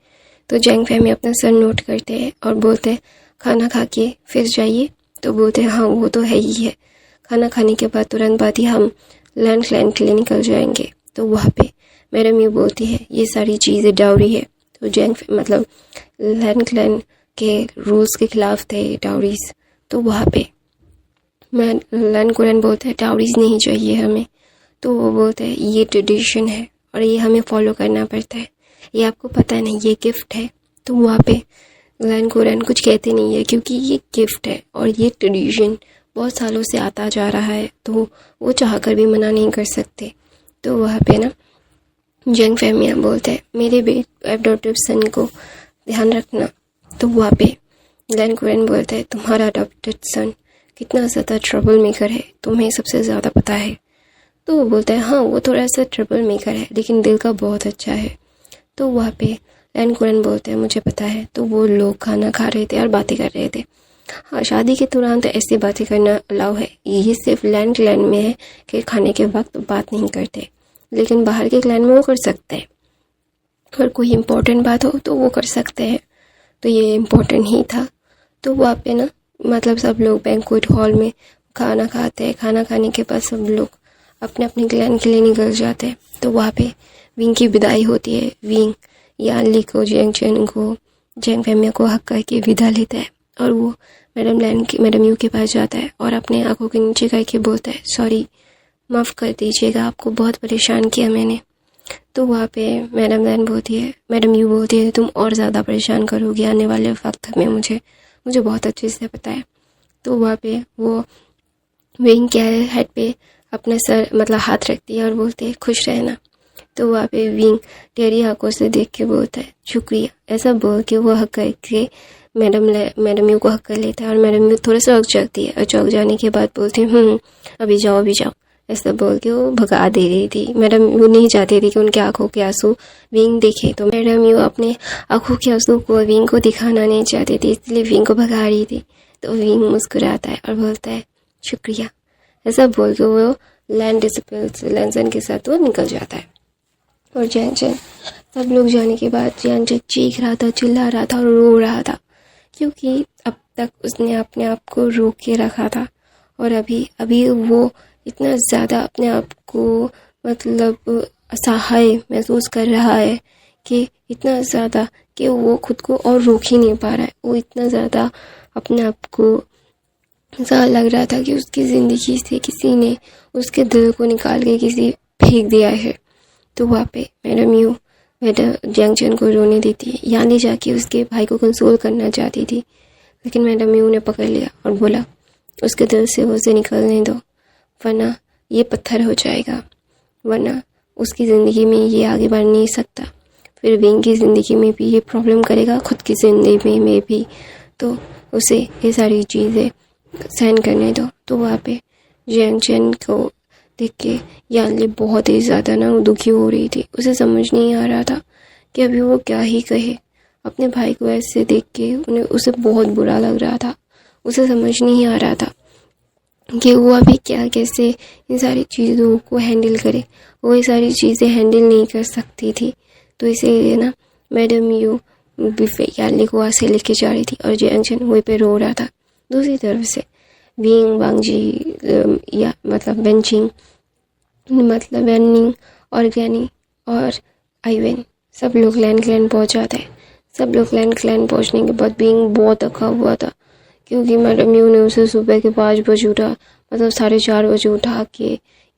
तो जैंग फैमी अपना सर नोट करते हैं और बोलते हैं, खाना खा के फिर जाइए। तो बोलते हैं, हाँ वो तो है ही है, खाना खाने के बाद तुरंत बाद ही हम लैंड क्लैन के लिए निकल जाएंगे। तो वहाँ पे मैडम ये बोलती है, ये सारी चीज़ें डाउरी है। तो जैंग मतलब लैंड क्लैन के रूल्स के खिलाफ थे डाउरीज। तो वहाँ पे मैं लैंड कुरन बोलते हैं, डाउरीज नहीं चाहिए हमें। तो वो बोलते हैं, ये ट्रेडिशन है और ये हमें फॉलो करना पड़ता है, ये आपको पता नहीं, ये गिफ्ट है। तो वहाँ पे लैंड कुरन कुछ कहते नहीं है क्योंकि ये गिफ्ट है और ये ट्रेडिशन बहुत सालों से आता जा रहा है, तो वो चाह कर भी मना नहीं कर सकते। तो वहाँ पे ना जैंग फैमिया बोलते हैं, मेरे अडॉप्टिव सन को ध्यान रखना। तो वहाँ पे लैंड कुरन बोलते हैं, तुम्हारा अडॉप्टेड सन कितना ज़्यादा ट्रबल मेकर है, तुम्हें सबसे ज़्यादा पता है। तो वो बोलता है, हाँ वो थोड़ा सा ट्रबल मेकर है लेकिन दिल का बहुत अच्छा है। तो वहाँ पे लैंड कुरन बोलते हैं, मुझे पता है। तो वो लोग खाना खा रहे थे और बातें कर रहे थे। हाँ, शादी के तुरंत ऐसी बातें करना अलाउ है, ये सिर्फ लैंड क्लैन में है कि खाने के वक्त बात नहीं करते, लेकिन बाहर के क्लैन में वो कर सकते हैं और कोई इम्पोर्टेंट बात हो तो वो कर सकते हैं। तो ये इम्पोर्टेंट ही था। तो वहाँ पे ना मतलब सब लोग बैंक्वेट हॉल में खाना खाते हैं। खाना खाने के बाद सब लोग अपने अपने क्लैन के लिए निकल जाते हैं। तो वहाँ पे विंग की विदाई होती है। विंग यानली को, जियांगचन को, जैंग फैमिया को हक करके विदा लेता है और वो मैडम यू के पास जाता है और अपने आंखों के नीचे करके बोलता है, सॉरी, माफ़ कर दीजिएगा, आपको बहुत परेशान किया मैंने। तो वहाँ पे मैडम यू बोलती है, तुम और ज़्यादा परेशान करोगी आने वाले वक्त में, मुझे बहुत अच्छे से पता है। तो वहाँ पे वो विंग के हेड पे अपने सर मतलब हाथ रखती है और बोलती है, खुश रहना। तो वहाँ पे विंग टेढ़ी आंखों से देख के बोलता है, शुक्रिया। ऐसा बोल के वो हक करके मैडम यू को हक कर लेता है और मैडम यू थोड़ा सा जाती है और चौक जाने के बाद बोलती है, अभी जाओ। ऐसा बोल के वो भगा दे रही थी। मैडम यू नहीं चाहती थी कि उनके आंखों के आंसू विंग देखे। तो मैडम यू अपने आंखों के आंसू को विंग को दिखाना नहीं चाहती थी, इसलिए विंग को भगा रही थी। तो विंग मुस्कुराता है और बोलता है, शुक्रिया। ऐसा बोल के वो लैंसन के साथ वो निकल जाता है। और जियांगचन सब लोग जाने के बाद जियांगचन चीख रहा था, चिल्ला रहा था और रो रहा था, क्योंकि अब तक उसने अपने आप को रोक के रखा था और अभी वो इतना ज़्यादा अपने आप को मतलब असहाय महसूस कर रहा है कि इतना ज़्यादा कि वो खुद को और रोक ही नहीं पा रहा है। वो इतना ज़्यादा अपने आप को ऐसा लग रहा था कि उसकी ज़िंदगी से किसी ने उसके दिल को निकाल के फेंक दिया है। तो वहाँ पे मैडम यू जियांगचन को रोने देती है। यानी जाके उसके भाई को कंसोल करना चाहती थी, लेकिन मैडम यू ने पकड़ लिया और बोला, उसके दिल से उसे निकलने दो, वरना ये पत्थर हो जाएगा, वरना उसकी ज़िंदगी में ये आगे बढ़ नहीं सकता, फिर विंग की ज़िंदगी में भी ये प्रॉब्लम करेगा, खुद की ज़िंदगी में भी। तो उसे ये सारी चीज़ें सहन करने दो। तो वहाँ पे जियांगचन को देख के यानली बहुत ही ज़्यादा ना दुखी हो रही थी। उसे समझ नहीं आ रहा था कि अभी वो क्या ही कहे। अपने भाई को ऐसे देख के उसे बहुत बुरा लग रहा था। उसे समझ नहीं आ रहा था कि वो अभी क्या कैसे इन सारी चीज़ों को हैंडल करे। वो ये सारी चीज़ें हैंडल नहीं कर सकती थी, तो इसीलिए ना मैडम यू वैली को वहाँ से लेके जा रही थी और जयंगचन वहीं पे रो रहा था। दूसरी तरफ से विंग वांगजी या मतलब वेंचिंग मतलब वेनिंग और ग्रैनी और आइवेन सब लोग लैंड क्लैन पहुँच जाते हैं। सब लोग लैंड क्लैन पहुँचने के बाद विंग बहुत थका हुआ था, क्योंकि मैडम यू ने उसे सुबह के 5 बजे उठा मतलब 4:30 बजे उठा के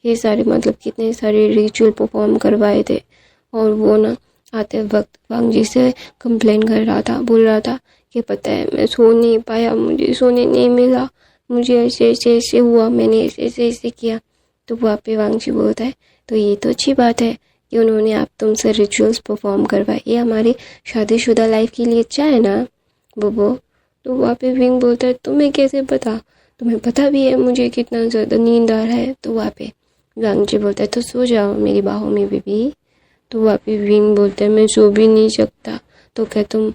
ये सारे मतलब कितने सारे रिचुअल परफॉर्म करवाए थे। और वो ना आते वक्त वांगजी से कंप्लेन कर रहा था, बोल रहा था कि पता है मैं सो नहीं पाया, मुझे सोने नहीं मिला, मुझे ऐसे ऐसे ऐसे हुआ, मैंने ऐसे ऐसे ऐसे किया। तो वहाँ पे वांगजी बोलता है तो ये तो अच्छी बात है कि उन्होंने आप तुमसे रिचुअल्स परफॉर्म करवाए, ये हमारी शादीशुदा लाइफ के लिए अच्छा है ना बोबो। तो वहाँ पे विंग बोलता है तुम्हें कैसे पता, तुम्हें पता भी है मुझे कितना ज़्यादा नींद आ रहा है। तो वहाँ पे वांगजी बोलता है तो सो जाओ मेरी बाहों में बेबी। तो वहाँ पे विंग बोलता है मैं सो भी नहीं सकता। तो क्या तुम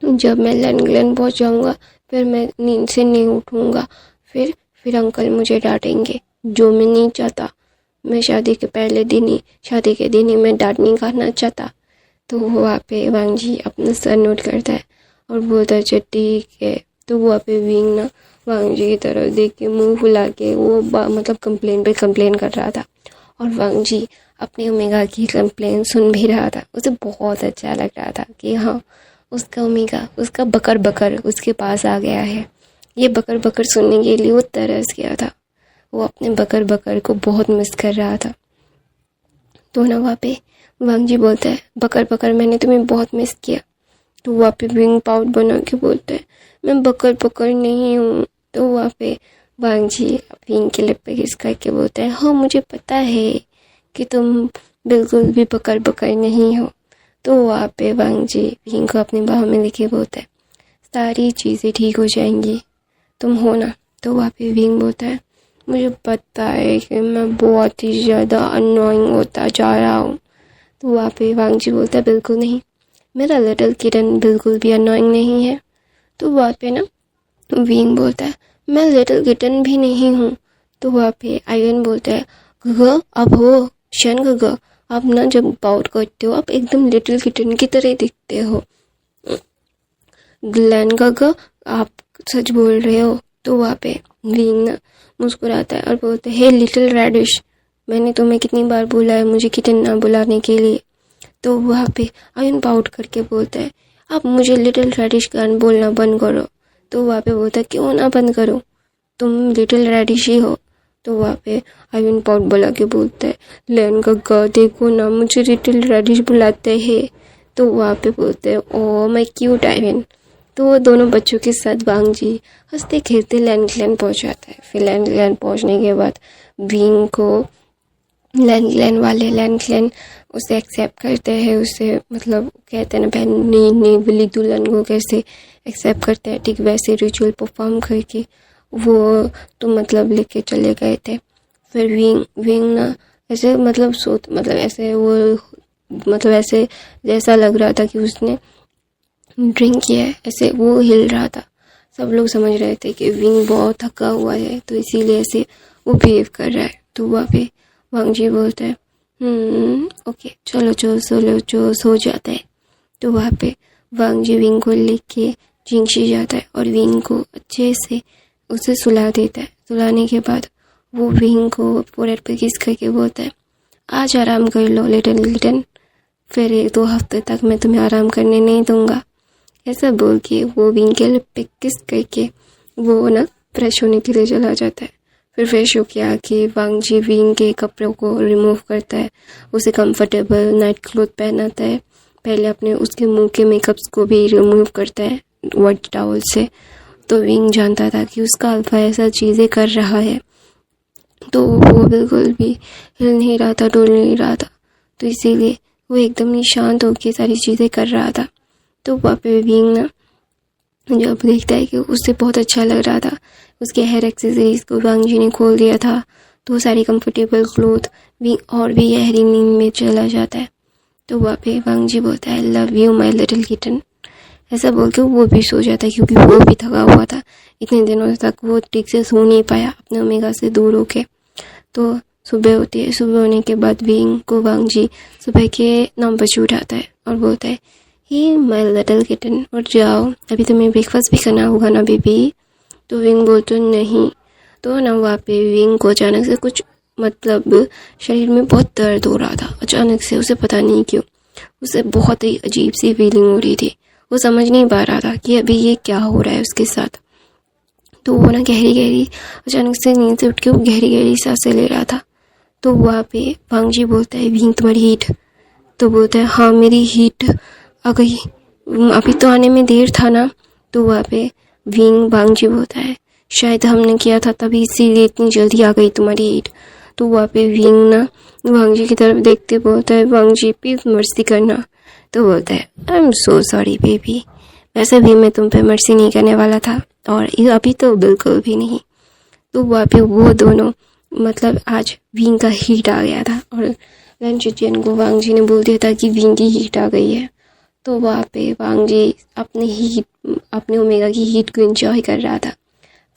जब मैं लैंड ग्लैन पहुँच जाऊँगा फिर मैं नींद से नहीं उठूँगा, फिर अंकल मुझे डांटेंगे, जो मैं नहीं चाहता। मैं शादी के दिन ही मैं डांट नहीं खाना चाहता। तो वहाँ पे वांगजी अपना सर नोट करता है और बोलता है अच्छा ठीक है। तो वहाँ पे विंग ना वांगजी की तरफ देख के मुंह फुला के वो मतलब कंप्लेन पे कंप्लेन कर रहा था, और वांगजी अपने ओमेगा की कंप्लेन सुन भी रहा था। उसे बहुत अच्छा लग रहा था कि हाँ उसका ओमेगा, उसका बकर बकर उसके पास आ गया है। ये बकर बकर सुनने के लिए वो तरस गया था, वो अपने बकर बकर को बहुत मिस कर रहा था। तो ना वहाँ पे वांगजी बोलता है बकर बकर मैंने तुम्हें बहुत मिस किया। तो वहाँ पे विंग पाउट बना के बोलता है मैं बकर बकर नहीं हूँ। तो वहाँ पे वांगजी विंग के लिप पे किस करके बोलता है हाँ मुझे पता है कि तुम बिल्कुल भी बकर बकर नहीं हो। तो वहाँ पे वांगजी विंग को अपनी बाहों में लेके बोलता है सारी चीज़ें ठीक हो जाएंगी, तुम हो ना। तो वहाँ पे विंग बोलता है मुझे पता है कि मैं बहुत ही ज़्यादा अननोइंग होता जा रहा हूँ। तो वहाँ पे वांगजी बोलता है बिल्कुल नहीं, मेरा लिटिल किटन बिल्कुल भी अननोइंग नहीं है। तो वहाँ पे ना विंग बोलता है मैं लिटिल किटन भी नहीं हूँ। तो वहाँ पे आइवेन बोलता है गगा अब हो शन गगा, आप ना जब बाउट करते हो आप एकदम लिटिल किटन की तरह दिखते हो। ग्लैन गगा आप सच बोल रहे हो। तो वहाँ पे विंग ना मुस्कुराता है और बोलता है हे लिटिल रेडिश, मैंने तुम्हें कितनी बार बोला है मुझे किटन ना बुलाने के लिए। तो वहाँ पे आयन पाउट करके बोलता है आप मुझे लिटिल रेडिश गान बोलना बंद करो। तो वहाँ पे बोलता है क्यों ना बंद करो, तुम लिटिल रेडिश ही हो। तो वहाँ पे आयन पाउट बुला के बोलता है लैन गगा देखो ना मुझे लिटिल रेडिश बुलाते हैं। तो वहाँ पे बोलते हैं ओ माय क्यूट आयन। तो वो दोनों बच्चों के साथ वांगजी हंसते खेलते लैंड क्लैन पहुँच जाता है। फिर लैंड क्लैन पहुँचने के बाद विंग को लैंड क्लैन उसे एक्सेप्ट करते हैं, उसे मतलब कहते हैं ना बहनी बली दुल्हन को कैसे एक्सेप्ट करते हैं, ठीक वैसे रिचुअल परफॉर्म करके वो तो मतलब लेके चले गए थे। फिर विंग ना ऐसे मतलब ऐसे वो मतलब ऐसे जैसा लग रहा था कि उसने ड्रिंक किया है, ऐसे वो हिल रहा था। सब लोग समझ रहे थे कि विंग बहुत थका हुआ है तो इसीलिए ऐसे वो बिहेव कर रहा है। तो वहाँ पे वांगजी बोलता है ओके चलो सो जाता है। तो वहाँ पे वांगजी विंग को लेके जिंगशी जाता है और विंग को अच्छे से उसे सुला देता है। सुलाने के बाद वो विंग को फोrehead पे किस करके बोलता है आज आराम कर लो लिटन, फिर 1-2 हफ्ते तक मैं तुम्हें आराम करने नहीं दूंगा। ऐसा बोल के वो विंग के लिप पे किस करके वो ना फ्रेश होने के लिए चला जाता है। फिर फ्रेश होके आके वांगजी विंग के कपड़ों को रिमूव करता है, उसे कंफर्टेबल नाइट क्लोथ पहनाता है। पहले अपने उसके मुंह के मेकअप्स को भी रिमूव करता है वाइट टॉवल से। तो विंग जानता था कि उसका अल्फा ऐसा चीज़ें कर रहा है, तो वो बिल्कुल भी हिल नहीं रहा था, डोल नहीं रहा था। तो इसीलिए वो एकदम ही शांत होकर सारी चीज़ें कर रहा था। तो वहाँ पे विंग ना जब देखता है कि उससे बहुत अच्छा लग रहा था, उसके हेयर एक्सेसरीज को वांगजी ने खोल दिया था, तो सारी कंफर्टेबल क्लोथ विंग और भी गहरी नींद में चला जाता है। तो वहाँ पे वांगजी बोलता है love you my little kitten, ऐसा बोल के वो भी सो जाता है, क्योंकि वो भी थका हुआ था। इतने दिनों तक वो ठीक से सो नहीं पाया अपने ओमेगा से दूर होके। तो सुबह होती है, सुबह होने के बाद विंग को वांग जी सुबह के 9 बजे उठाता है और बोलता है, ही माय लिटिल किटन, उठ जाओ, अभी तुम्हें ब्रेकफास्ट भी करना होगा ना बेबी। तो विंग बोलते नहीं। तो ना वहाँ पे विंग को अचानक से कुछ मतलब शरीर में बहुत दर्द हो रहा था। अचानक से उसे पता नहीं क्यों उसे बहुत ही अजीब सी फीलिंग हो रही थी। वो समझ नहीं पा रहा था कि अभी ये क्या हो रहा है उसके साथ। तो वो ना गहरी गहरी अचानक से नींद से उठ के वो गहरी गहरी सांसें ले रहा था। तो वहाँ पे वांग जी बोलता है, विंग तुम्हारी हीट? तो बोलता है, हाँ मेरी हीट आ गई, अभी तो आने में देर था ना। तो वहाँ पे वांग जी बोलता है, शायद हमने किया था तभी इसीलिए इतनी जल्दी आ गई तुम्हारी हीट। तो वहाँ पे विंग ना वांग जी की तरफ देखते बोलता है, वांग जी प्लीज मर्सी करना। तो बोलता है, I am so sorry baby, वैसे भी मैं तुम पे मर्सी नहीं करने वाला था, और अभी तो बिल्कुल भी नहीं। तो वहाँ पे वो दोनों मतलब आज विंग का हीट आ गया था, और लंच चियन को वांग जी ने बोल दिया था कि विंग की हीट आ गई है। तो वहाँ पे वांग जी अपने ओमेगा की हीट को एंजॉय कर रहा था।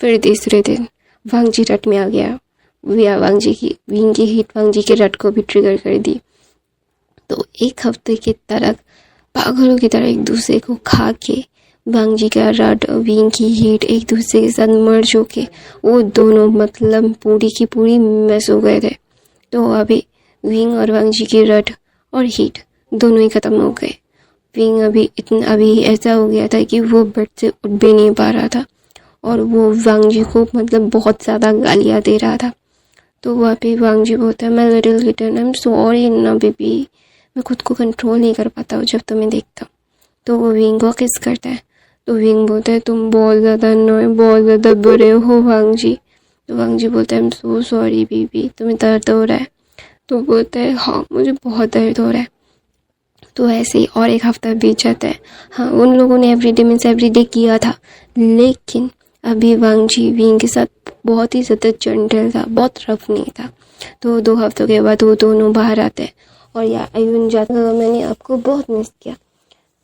फिर तीसरे दिन वांग जी रट में आ गया। वांग जी की विंग की हीट वांग जी के रट को भी ट्रिगर कर दी। तो एक हफ्ते के तक पागलों की तरह एक दूसरे को खा के वांग जी का रट विंग की हीट एक दूसरे के साथ मर्ज होके वो दोनों मतलब पूरी की पूरी मैस हो गए थे। तो अभी विंग और वांग जी की रट और हीट दोनों ही खत्म हो गए। विंग अभी ऐसा हो गया था कि वो बेड से उठ भी नहीं पा रहा था, और वो वांग जी को मतलब बहुत ज़्यादा गालियाँ दे रहा था। तो वहाँ पे वांग जी बोलता है, मैं little kitten, I am sorry ना बेबी, मैं खुद को कंट्रोल नहीं कर पाता हूँ जब तुम्हें देखता हूँ। तो वो विंग को किस करता है। तो विंग बोलता है, तुम बहुत ज़्यादा बुरे हो वांग जी। तो वांग जी बोलता है, I am so sorry baby, तुम्हें दर्द हो रहा है। तो बोलता है, हाँ मुझे बहुत दर्द हो रहा है। तो ऐसे ही और एक हफ्ता बीत जाता है। हाँ उन लोगों ने एवरीडे किया था, लेकिन अभी वांग जी विंग के साथ बहुत ही ज़्यादा जेंटल था, बहुत रफ नहीं था। तो 2 हफ्तों के बाद वो दोनों बाहर आते हैं, और या आयुन जाता, मैंने आपको बहुत मिस किया।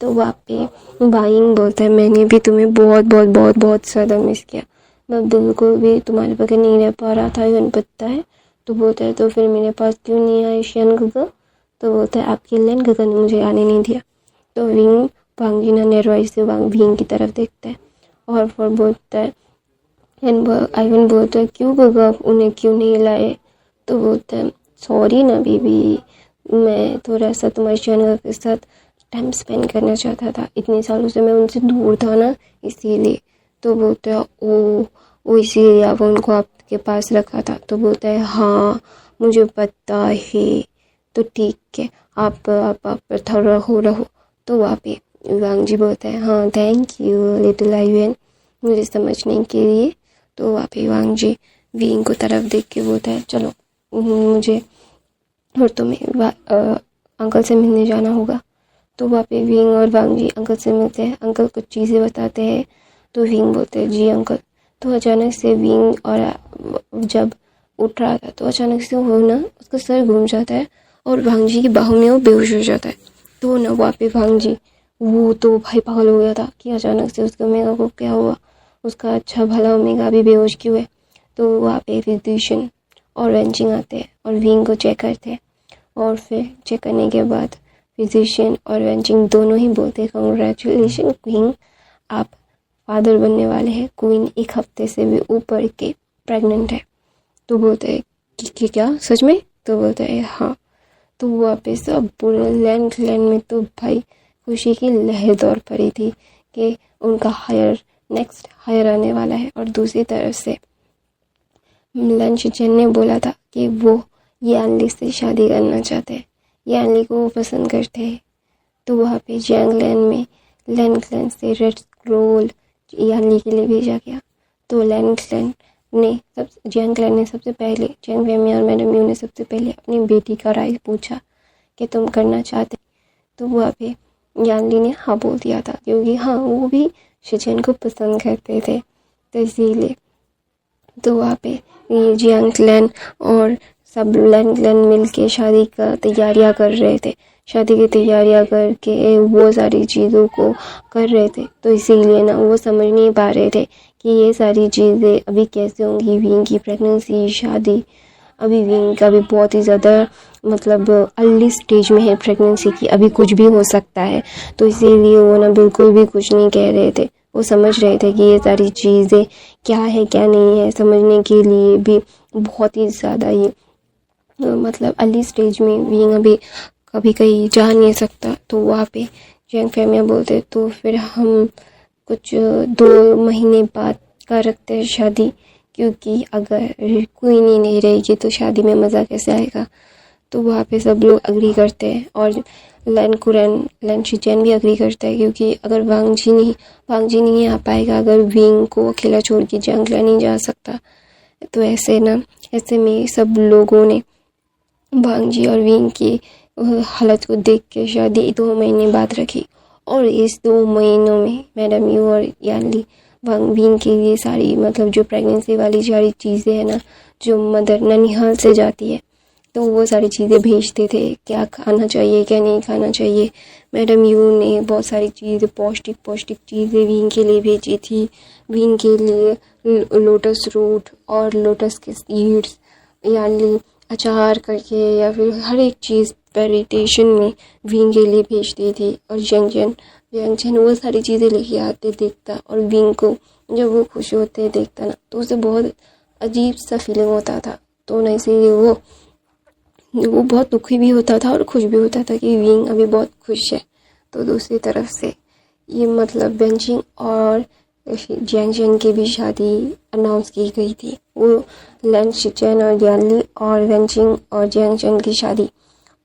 तो वहाँ पे वांग बोलता है, मैंने भी तुम्हें बहुत बहुत बहुत बहुत ज़्यादा मिस किया, मैं बिल्कुल भी तुम्हारे बगैर नहीं रह पा रहा था, आयुन पता है। तो बोलता है, तो फिर मेरे पास क्यों नहीं आया शियन गगा? तो बोलता है, आपकी लेन गगा ने मुझे आने नहीं दिया। तो वांग जी ना नरवाई से विंग की तरफ देखता है और फिर बोलता है, आयुन बोलता है, क्यों गगा उन्हें क्यों नहीं लाए? तो बोलता है, सॉरी ना बेबी, मैं थोड़ा सा तुम्हारे शियन के साथ टाइम स्पेंड करना चाहता था, इतने सालों से मैं उनसे दूर था ना, इसीलिए। तो बोलता है, ओ इसीलिए आप उनको आपके पास रखा था? तो बोलता है, हाँ मुझे पता है। तो ठीक है, आप थोड़ा रहो। तो वहाँ पे वांग जी बोलता है, हाँ थैंक यू लिटिल आयुन मुझे समझने के लिए। तो वहाँ पे वांग जी विंग को तरफ देख के बोलता है, चलो मुझे और तुम्हें अंकल से मिलने जाना होगा। तो वहाँ पे विंग और वांग जी अंकल से मिलते हैं, अंकल कुछ चीज़ें बताते हैं। तो विंग बोलते हैं, जी अंकल। तो अचानक से विंग और जब उठ रहा था तो अचानक से वो ना उसका सर घूम जाता है और वांग जी की बाहों में वो बेहोश हो जाता है। तो ना वहाँ पे वांग जी वो तो भाई पागल हो गया था कि अचानक से उसके ओमेगा को क्या हुआ, उसका अच्छा भला ओमेगा भी बेहोश क्यों है। तो वहाँ पे फिजिशियन और वेंचिंग आते हैं और विंग को चेक करते हैं, और फिर चेक करने के बाद फिजिशियन और वेंचिंग दोनों ही बोलते हैं, कंग्रेचुलेशन क्वीन, आप फादर बनने वाले हैं। क्वीन 1 हफ्ते से भी ऊपर के प्रेग्नेंट है। तो बोलते हैं कि क्या सच में? तो बोलते हैं हाँ। तो वहाँ पे सब पूरे लैंड में तो भाई खुशी की लहर दौड़ पड़ी थी कि उनका नेक्स्ट हायर आने वाला है। और दूसरी तरफ से लंच चैन ने बोला था कि वो यानली से शादी करना चाहते हैं, यानली को वो पसंद करते हैं। तो वहाँ पे जैंगलैन में लैंड से रेड स्क्रोल यानली के लिए भेजा गया। तो जैंगलैन ने सबसे पहले, जैंग वेमी और मैडम यू ने सबसे पहले अपनी बेटी का राय पूछा कि तुम करना चाहते। तो वहाँ पे यानली ने हाँ बोल दिया था, क्योंकि हाँ वो भी शिचेन को पसंद करते थे, तो इसीलिए। तो वहाँ पे ये जैंगलैन और सब लैंड मिल के शादी का तैयारियाँ कर रहे थे। शादी की तैयारियां करके वो सारी चीज़ों को कर रहे थे, तो इसीलिए ना वो समझ नहीं पा रहे थे कि ये सारी चीज़ें अभी कैसे होंगी। विंग की प्रेगनेंसी, शादी, अभी विंग का भी बहुत ही ज़्यादा मतलब अर्ली स्टेज में है प्रेगनेंसी की, अभी कुछ भी हो सकता है। तो इसीलिए वो ना बिल्कुल भी कुछ नहीं कह रहे थे। वो समझ रहे थे कि ये सारी चीज़ें क्या है क्या नहीं है, समझने के लिए भी बहुत ही ज़्यादा ही मतलब अर्ली स्टेज में विंग अभी कभी कहीं जा नहीं सकता। तो वहाँ पे जैंग फैमिया बोलते तो फिर हम कुछ 2 महीने बाद का रखते हैं शादी, क्योंकि अगर क्वीन ही नहीं रहेगी तो शादी में मज़ा कैसे आएगा। तो वहाँ पे सब लोग अग्री करते हैं और लैन शिचेन भी अग्री करता है, क्योंकि अगर वांग जी नहीं आ पाएगा, अगर विंग को अकेला छोड़ के जंगला नहीं जा सकता, तो ऐसे में सब लोगों ने वांग जी और विंग की हालत को देख के शादी 2 महीने बाद रखी। और इस 2 महीनों में मैडम यू और यानली विंग के लिए सारी मतलब जो प्रेगनेंसी वाली सारी चीज़ें हैं ना, जो मदर ननिहाल से जाती है, तो वो सारी चीज़ें भेजते थे, क्या खाना चाहिए क्या नहीं खाना चाहिए। मैडम यू ने बहुत सारी चीज़ें पौष्टिक चीज़ें विंग के लिए भेजी थी। विंग के लिए लोटस रूट और लोटस के सीड्स यानी अचार करके या फिर हर एक चीज़ वेजिटेशन में विंग के लिए भेजती थी। और जंगचन वो सारी चीज़ें लेके आते देखता, और विंग को जब वो खुश होते देखता ना, तो उसे बहुत अजीब सा फीलिंग होता था। तो ना इसीलिए वो बहुत दुखी भी होता था और खुश भी होता था कि विंग अभी बहुत खुश है। तो दूसरी तरफ से ये मतलब बेंचिंग और जैंगचन की भी शादी अनाउंस की गई थी। वो लैन शिचेन और यानली और बेंचिंग और जैंगचन की शादी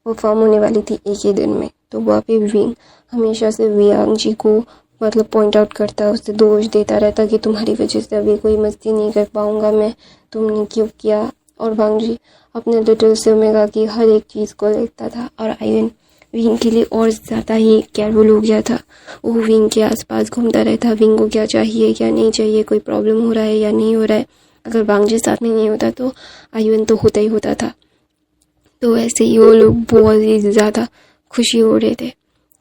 वो फॉर्म होने वाली थी एक ही दिन में। तो वहाँ पे विंग हमेशा से वियांग जी को मतलब पॉइंट आउट करता, उससे दोष देता रहता कि तुम्हारी वजह से अभी कोई मस्ती नहीं कर पाऊँगा मैं, तुमने क्यों किया। और वांग जी अपने लिटिल से ओमेगा की हर एक चीज़ को देखता था, और आयन विंग के लिए और ज़्यादा ही केयरफुल हो गया था। वो विंग के आसपास घूमता रहता, विंग को क्या चाहिए क्या नहीं चाहिए, कोई प्रॉब्लम हो रहा है या नहीं हो रहा है। अगर वांग जी साथ में नहीं होता तो आयन तो होता ही होता था। तो ऐसे ही वो लोग बहुत ही ज़्यादा खुशी हो रहे थे।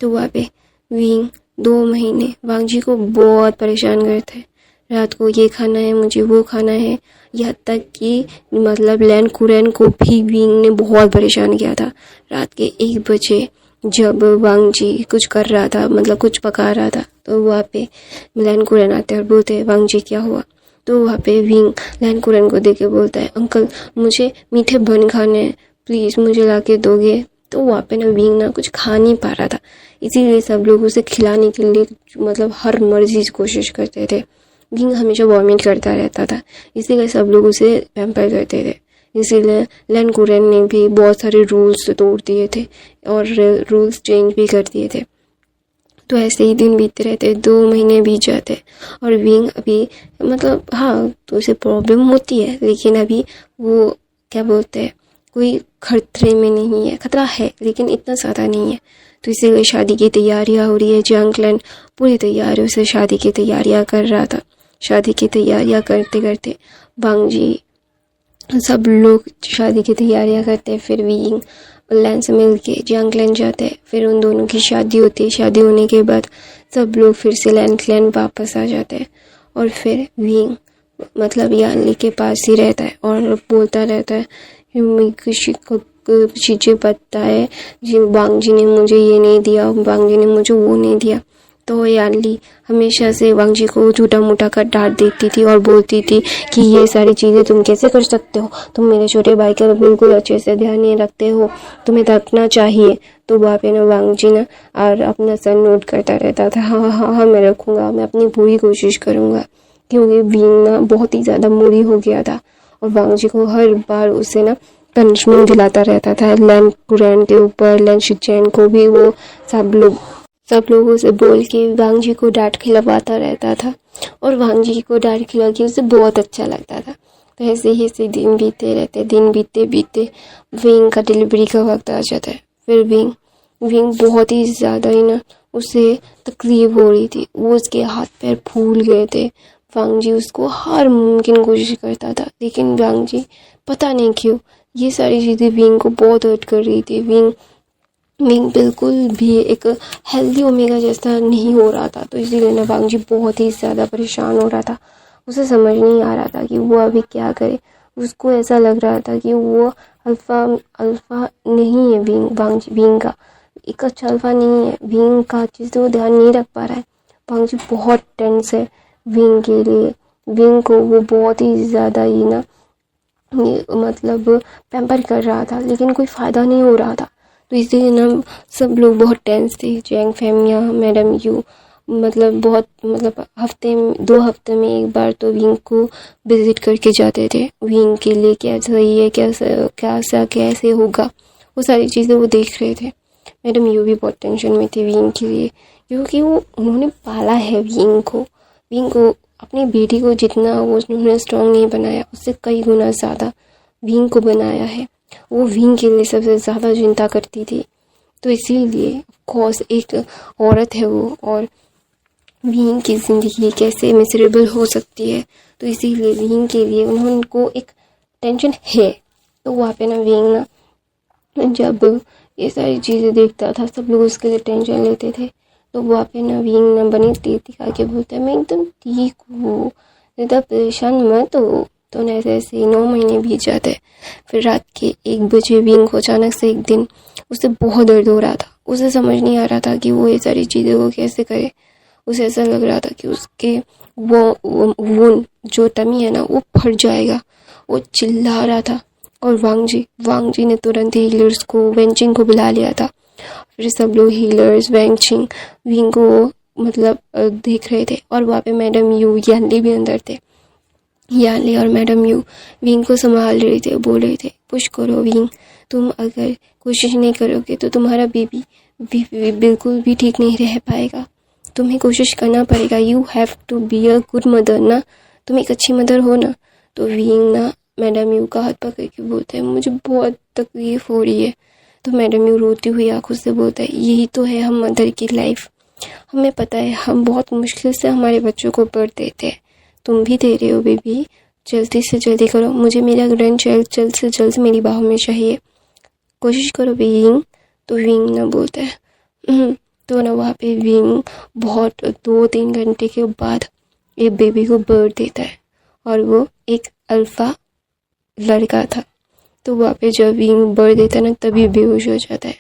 तो वहाँ पे विंग 2 महीने वांग जी को बहुत परेशान करते, रात को ये खाना है, मुझे वो खाना है, यहाँ तक कि मतलब लैन कुरैन को भी विंग ने बहुत परेशान किया था। रात के 1 बजे जब वांग जी कुछ कर रहा था, मतलब कुछ पका रहा था, तो वहाँ पे लैन कुरैन आते और बोलते वांग जी क्या हुआ। तो वहाँ पे विंग लैन कुरैन को देख के बोलता है, अंकल मुझे मीठे बन खाने हैं, प्लीज़ मुझे ला के दोगे। तो वहाँ पे ना विंग ना कुछ खा नहीं पा रहा था, इसीलिए सब लोग उसे खिलाने के लिए मतलब हर मर्जी कोशिश करते थे। विंग हमेशा वॉमिट करता रहता था, इसीलिए सब लोग उसे पैम्पर करते थे। इसीलिए लैन कुरैन ने भी बहुत सारे रूल्स तोड़ दिए थे और रूल्स चेंज भी कर दिए थे। तो ऐसे ही दिन बीतते रहते, 2 महीने बीत जाते, और विंग अभी मतलब हाँ तो उसे प्रॉब्लम होती है, लेकिन अभी वो क्या बोलते हैं कोई खतरे में नहीं है, खतरा है लेकिन इतना ज़्यादा नहीं है। तो इसीलिए शादी की तैयारियां हो रही है। जंग क्लैन पूरी तैयारियों से शादी की तैयारियां कर रहा था। शादी की तैयारियां करते करते वांग जी सब लोग शादी की तैयारियां करते, फिर विंग लैन से मिल के जंग क्लैन जाते, फिर उन दोनों की शादी होती है। शादी होने के बाद सब लोग फिर से लैन क्लैन वापस आ जाते हैं, और फिर विंग मतलब यानली के पास ही रहता है और बोलता रहता है किसी को चीज़ें पता है जी, वांग जी ने मुझे ये नहीं दिया, वांग जी ने मुझे वो नहीं दिया। तो यानली हमेशा से वांग जी को झूठा मूठा कर डांट देती थी और बोलती थी कि ये सारी चीज़ें तुम कैसे कर सकते हो, तुम मेरे छोटे भाई का बिल्कुल अच्छे से ध्यान नहीं रखते हो, तुम्हें रखना चाहिए। तो वहाँ पे ना वांग जी ना और अपना सर नोट करता रहता था, हाँ हाँ हाँ मैं रखूँगा, मैं अपनी पूरी कोशिश करूँगा, क्योंकि विंग ना बहुत ही ज़्यादा मूडी हो गया था और वांग जी को हर बार उसे ना पनिशमेंट दिलाता रहता था। लैन कुरैन के ऊपर लैन शिचेन को भी वो सब लोगों से बोल के वांग जी को डांट खिलवाता रहता था, और वांग जी को डांट खिला के उसे बहुत अच्छा लगता था। तो ऐसे ही दिन बीते रहते, दिन बीते बीते विंग का डिलीवरी का वक्त आ जाता है। फिर विंग बहुत ही ज़्यादा ही ना उसे तकलीफ हो रही थी, वो उसके हाथ पैर फूल गए थे। वांग जी उसको हर मुमकिन कोशिश करता था, लेकिन वांग जी पता नहीं क्यों ये सारी चीज़ें विंग को बहुत हर्ट कर रही थी। विंग विंग बिल्कुल भी एक हेल्दी ओमेगा जैसा नहीं हो रहा था। तो इसीलिए ना वांगजी बहुत ही ज़्यादा परेशान हो रहा था। उसे समझ नहीं आ रहा था कि वो अभी क्या करे। उसको ऐसा लग रहा था कि वो अल्फा नहीं है विंग का एक अच्छा अल्फा नहीं है। विंग का अच्छे से वो ध्यान नहीं रख पा रहा है। वांगजी बहुत टेंस है विंग के लिए। विंग को वो बहुत ही ज़्यादा ही ना मतलब पैम्पर कर रहा था, लेकिन कोई फ़ायदा नहीं हो रहा था। तो इसलिए ना सब लोग बहुत टेंस थे। जैंग फैमिया, मैडम यू बहुत हफ्ते में 2 हफ्ते में एक बार तो विंग को विजिट करके जाते थे। विंग के लिए क्या सही है, कैसे होगा, वो सारी चीज़ें वो देख रहे थे। मैडम यू भी बहुत टेंशन में थी विंग के लिए, क्योंकि उन्होंने पाला है विंग को अपनी बेटी को जितना वो उन्होंने स्ट्रॉन्ग नहीं बनाया, उससे कई गुना ज़्यादा विंग को बनाया है। वो विंग के लिए सबसे ज़्यादा चिंता करती थी। तो इसीलिए ऑफकोर्स एक औरत है वो, और विंग की ज़िंदगी कैसे मिसरेबल हो सकती है। तो इसीलिए विंग के लिए उनको एक टेंशन है। तो वहाँ पे ना विंग ना जब ये सारी चीज़ें देखता था, सब लोग उसके लिए टेंशन लेते थे। तो वहाँ पे ना विंग ना बनी दिखा के बोलता है, मैं एकदम ठीक हूँ, ज़्यादा परेशान मत हो। तो ना ऐसे 9 महीने बीत जाते। फिर रात के 1 बजे विंग को अचानक से एक दिन उसे बहुत दर्द हो रहा था। उसे समझ नहीं आ रहा था कि वो ये सारी चीज़ें वो कैसे करे। उसे ऐसा लग रहा था कि उसके वो जो टमी है ना वो फट जाएगा। वो चिल्ला रहा था। और वांगजी ने तुरंत ही हीलर्स को, वेंचिंग को बुला लिया था। फिर सब लोग हीलर्स, वेंचिंग, विंग को देख रहे थे। और वहाँ पे मैडम यू, यानली भी अंदर थे। यानली और मैडम यू विंग को संभाल रहे थे, बोल रहे थे, पुश करो विंग, तुम अगर कोशिश नहीं करोगे तो तुम्हारा बेबी बिल्कुल भी ठीक नहीं रह पाएगा। तुम्हें कोशिश करना पड़ेगा। You have to be a good mother ना, तुम एक अच्छी मदर हो ना। तो विंग ना मैडम यू का हाथ पकड़ के बोलता है, मुझे बहुत तकलीफ हो रही है। तो मैडम यू रोती हुई आंखों से बोलता है, यही तो है हम मदर की लाइफ। हमें पता है हम बहुत मुश्किल से हमारे बच्चों को बर्थ देते हैं। तुम भी दे रहे हो बेबी, जल्दी से जल्दी करो, मुझे मेरा ग्रैंड चाइल्ड जल्द से जल्द मेरी बाहों में चाहिए, कोशिश करो विंग। तो विंग ना बोलता है तो ना वहाँ पे विंग बहुत 2-3 घंटे के बाद एक बेबी को बर्थ देता है, और वो एक अल्फा लड़का था। तो वहाँ पे जब विंग बर्थ देता है ना, तभी बेहोश हो जाता है।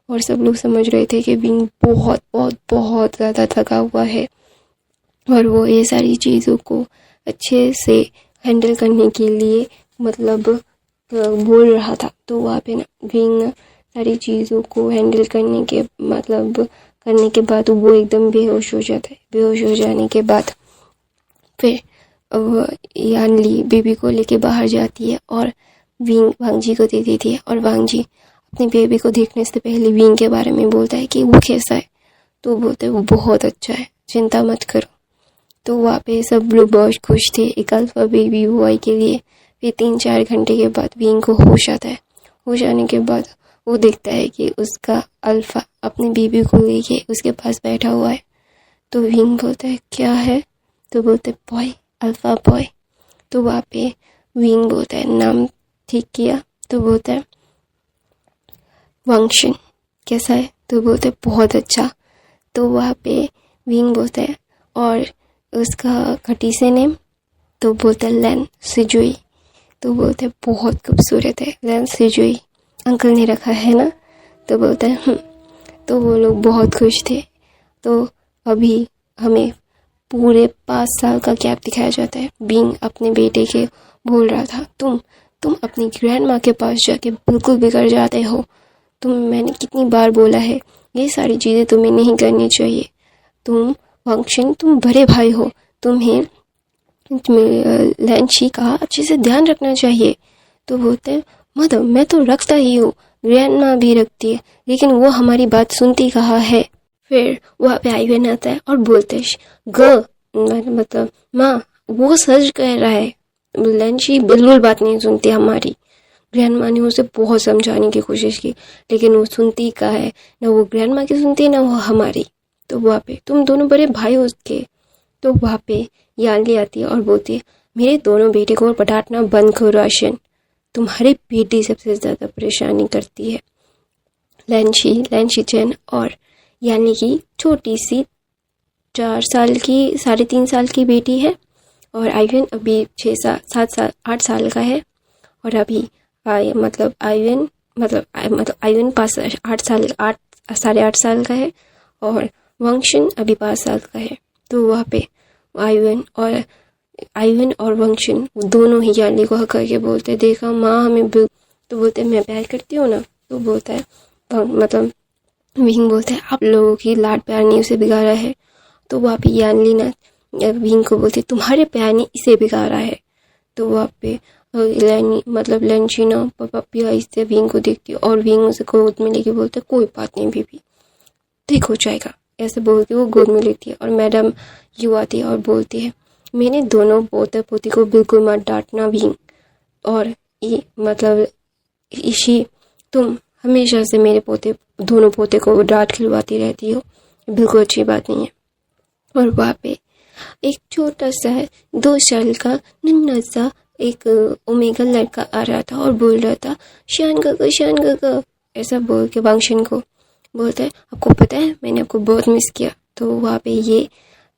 और सब लोग समझ रहे थे कि विंग बहुत बहुत बहुत ज़्यादा थका हुआ है, और वो ये सारी चीज़ों को अच्छे से हैंडल करने के लिए बोल रहा था। तो वहाँ पे ना विंग सारी चीज़ों को हैंडल करने के बाद वो एकदम बेहोश हो जाता है। बेहोश हो जाने के बाद फिर यानली बेबी को लेके बाहर जाती है और विंग वांगजी को दे देती है। और वांगजी अपने बेबी को देखने से पहले विंग के बारे में बोलता है कि वो कैसा है। तो बोलते है वो बहुत अच्छा है, चिंता मत करो। तो वहाँ पे सब लोग बहुत खुश थे एक अल्फा बेबी बॉय के लिए। फिर 3-4 घंटे के बाद विंग को होश आता है। होश आने के बाद वो देखता है कि उसका अल्फा अपने बेबी को लेके उसके पास बैठा हुआ है। तो विंग बोलता है, क्या है? तो बोलते बॉय, अल्फा बॉय। तो वहाँ पे विंग बोलता है, नाम ठीक किया? तो बोलता है वांगशिन, कैसा है? तो बोलते बहुत अच्छा। तो वहाँ पे विंग बोलता है, और उसका खटीसे नेम? तो बोलता है लैन सिजुई। तो बोलते हैं बहुत खूबसूरत है, लैन सिजुई अंकल ने रखा है ना? तो बोलता है तो वो लोग बहुत खुश थे। तो अभी हमें पूरे 5 साल का गैप दिखाया जाता है। विंग अपने बेटे के बोल रहा था, तुम अपनी ग्रैंड माँ के पास जाके बिल्कुल बिगड़ जाते हो। मैंने कितनी बार बोला है ये सारी चीज़ें तुम्हें नहीं करनी चाहिए। तुम वांगशिन, तुम बड़े भाई हो, तुम्हें लैंची का अच्छे से ध्यान रखना चाहिए। तो बोलते हैं मदर, मैं तो रखता ही हूँ, ग्रैंड माँ भी रखती है, लेकिन वो हमारी बात सुनती कहाँ है। फिर वहाँ पे आईवेन आता है और बोलते माँ, वो सच कह रहा है, लैंची बिल्कुल बात नहीं सुनती हमारी। ग्रैंड माँ ने उसे बहुत समझाने की कोशिश की, लेकिन वो सुनती कहाँ है, ना वो ग्रैंड माँ की सुनती है ना वो हमारी। तो वहाँ पे तुम दोनों बड़े भाई हो उसके। तो वहाँ पे यानली आती है और बोलती है, मेरे दोनों बेटे को डांटना बंद करो राशन, तुम्हारी बेटी सबसे ज़्यादा परेशानी करती है। लैंशी चैन और यानी कि छोटी सी 4 साल की 3.5 साल की बेटी है। और आयवन अभी 8 साल का है। और अभी आयवन 8 साढ़े 8 साल का है और वंशन अभी 5 साल का है। तो वहाँ पे आयवन और वंशन दोनों ही यानी को हक करके बोलते हैं, देखा माँ हमें तो बोलते हैं मैं प्यार करती हूँ ना। तो बोलता है विंग बोलता है आप लोगों की लाड प्यार ने उसे बिगाड़ा है। तो वहाँ पे यानली ना विंग को बोलती है तुम्हारे प्यार ने इसे बिगाड़ा है। तो वहाँ पे लैंशी ना पप्पी आहिस्ते विंग को देखती है और विंग उसे गोद में लेके बोलते कोई बात नहीं बीबी, ठीक हो जाएगा। ऐसे बोल के वो गोद में लेती है और मैडम यू आती है और बोलती है मैंने दोनों पोते पोती को बिल्कुल मत डांटना विंग, और ये इशी तुम हमेशा से मेरे दोनों पोते को डांट खिलवाती रहती हो, बिल्कुल अच्छी बात नहीं है। और वहाँ पे एक छोटा सा 2 साल का नन्हा सा एक ओमेगा लड़का आ रहा था और बोल रहा था शान काका ऐसा बोल के वांगशन को बोलता है आपको पता है मैंने आपको बहुत मिस किया। तो वहाँ पे ये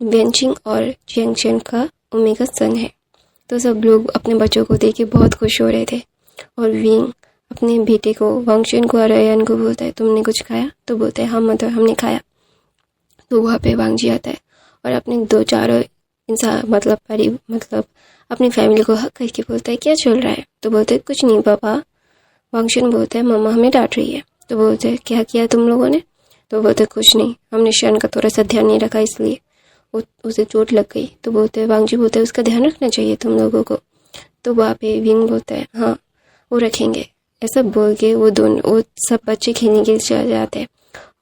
वेंचिंग और जियांगशन का ओमेगा सन है। तो सब लोग अपने बच्चों को देख के बहुत खुश हो रहे थे और विंग अपने बेटे को वांगशन को और अयान को बोलता है तुमने कुछ खाया। तो बोलते हैं हाँ मदर हमने खाया। तो वहाँ पे वांगजी आता है और अपने 2-4 इंसान अपनी फैमिली को हक करके बोलता है क्या चल रहा है। तो बोलते हैं कुछ नहीं पापा। वांगशन बोलता है मम्मा हमें डांट रही है। तो बोलते हैं क्या किया तुम लोगों ने। तो बोलते कुछ नहीं, हमने शान का थोड़ा सा ध्यान नहीं रखा इसलिए उसे चोट लग गई। तो बोलते हैं वांगजी बोलते हैं उसका ध्यान रखना चाहिए तुम लोगों को। तो वहाँ पे विंग बोलता है हाँ वो रखेंगे। ऐसा बोल के वो सब बच्चे खेलने के लिए चले जाते हैं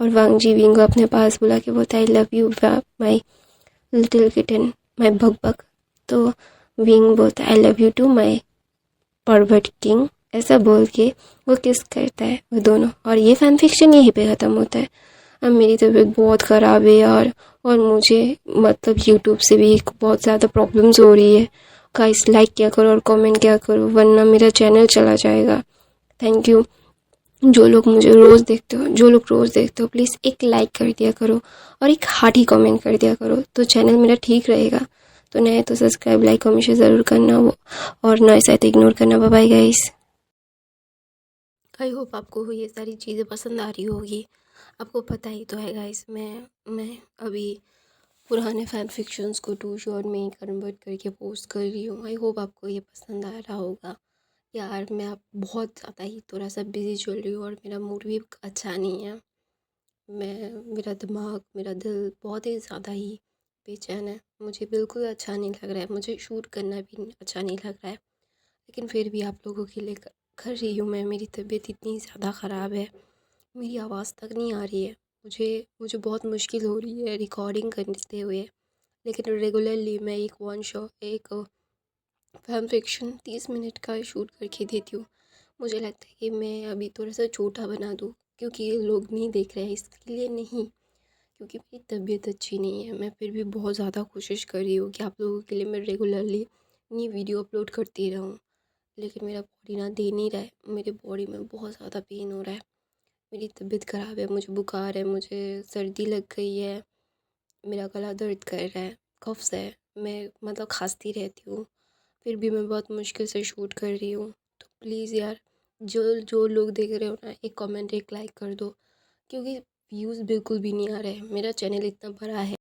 और वांगजी विंग को अपने पास बुला के बोलता है I love you my little kitten my buck. तो विंग बोलता है I love you too my pervert king. ऐसा बोल के वो किस करता है वो दोनों। और ये फैन फिक्शन यहीं पे ख़त्म होता है। अब मेरी तबीयत बहुत ख़राब है यार और मुझे यूट्यूब से भी बहुत ज़्यादा प्रॉब्लम्स हो रही है। गाइस लाइक किया करो और कमेंट किया करो वरना मेरा चैनल चला जाएगा। थैंक यू जो लोग रोज़ देखते हो प्लीज़ एक लाइक कर दिया करो और एक हार्टी कमेंट कर दिया करो तो चैनल मेरा ठीक रहेगा। तो नए तो सब्सक्राइब लाइक हमेशा ज़रूर करना वो और नए साथ इग्नोर करना। Bye bye guys. I hope आपको ये सारी चीज़ें पसंद आ रही होगी। आपको पता ही तो है गाइस मैं अभी पुराने फैन फिक्शंस को टू शॉर्ट में ही कन्वर्ट करके पोस्ट कर रही हूँ। आई होप आपको ये पसंद आ रहा होगा। यार मैं आप बहुत ज़्यादा ही थोड़ा सा बिज़ी चल रही हूँ और मेरा मूड भी अच्छा नहीं है। मेरा दिमाग मेरा दिल बहुत ही ज़्यादा ही बेचैन है। मुझे बिल्कुल अच्छा नहीं लग रहा है, मुझे शूट करना भी अच्छा नहीं लग रहा है। लेकिन फिर भी आप लोगों के लिए कर रही हूँ मैं। मेरी तबीयत इतनी ज़्यादा ख़राब है, मेरी आवाज़ तक नहीं आ रही है। मुझे बहुत मुश्किल हो रही है रिकॉर्डिंग करते हुए। लेकिन रेगुलरली मैं एक फैन फिक्शन 30 मिनट का शूट करके देती हूँ। मुझे लगता है कि मैं अभी थोड़ा सा छोटा बना दूँ क्योंकि ये लोग नहीं देख रहे हैं, इसके लिए नहीं, क्योंकि मेरी तबीयत अच्छी नहीं है। मैं फिर भी बहुत ज़्यादा कोशिश कर रही हूँ कि आप लोगों के लिए मैं रेगुलरली नई वीडियो अपलोड करती रहूँ। लेकिन मेरा बॉडी ना दे नहीं रहा है। मेरे बॉडी में बहुत ज़्यादा पेन हो रहा है, मेरी तबीयत ख़राब है, मुझे बुखार है, मुझे सर्दी लग गई है, मेरा गला दर्द कर रहा है, कफ्स है, मैं खांसती रहती हूँ। फिर भी मैं बहुत मुश्किल से शूट कर रही हूँ। तो प्लीज़ यार जो लोग देख रहे हो ना एक कमेंट एक लाइक कर दो क्योंकि व्यूज़ बिल्कुल भी नहीं आ रहे हैं। मेरा चैनल इतना बड़ा है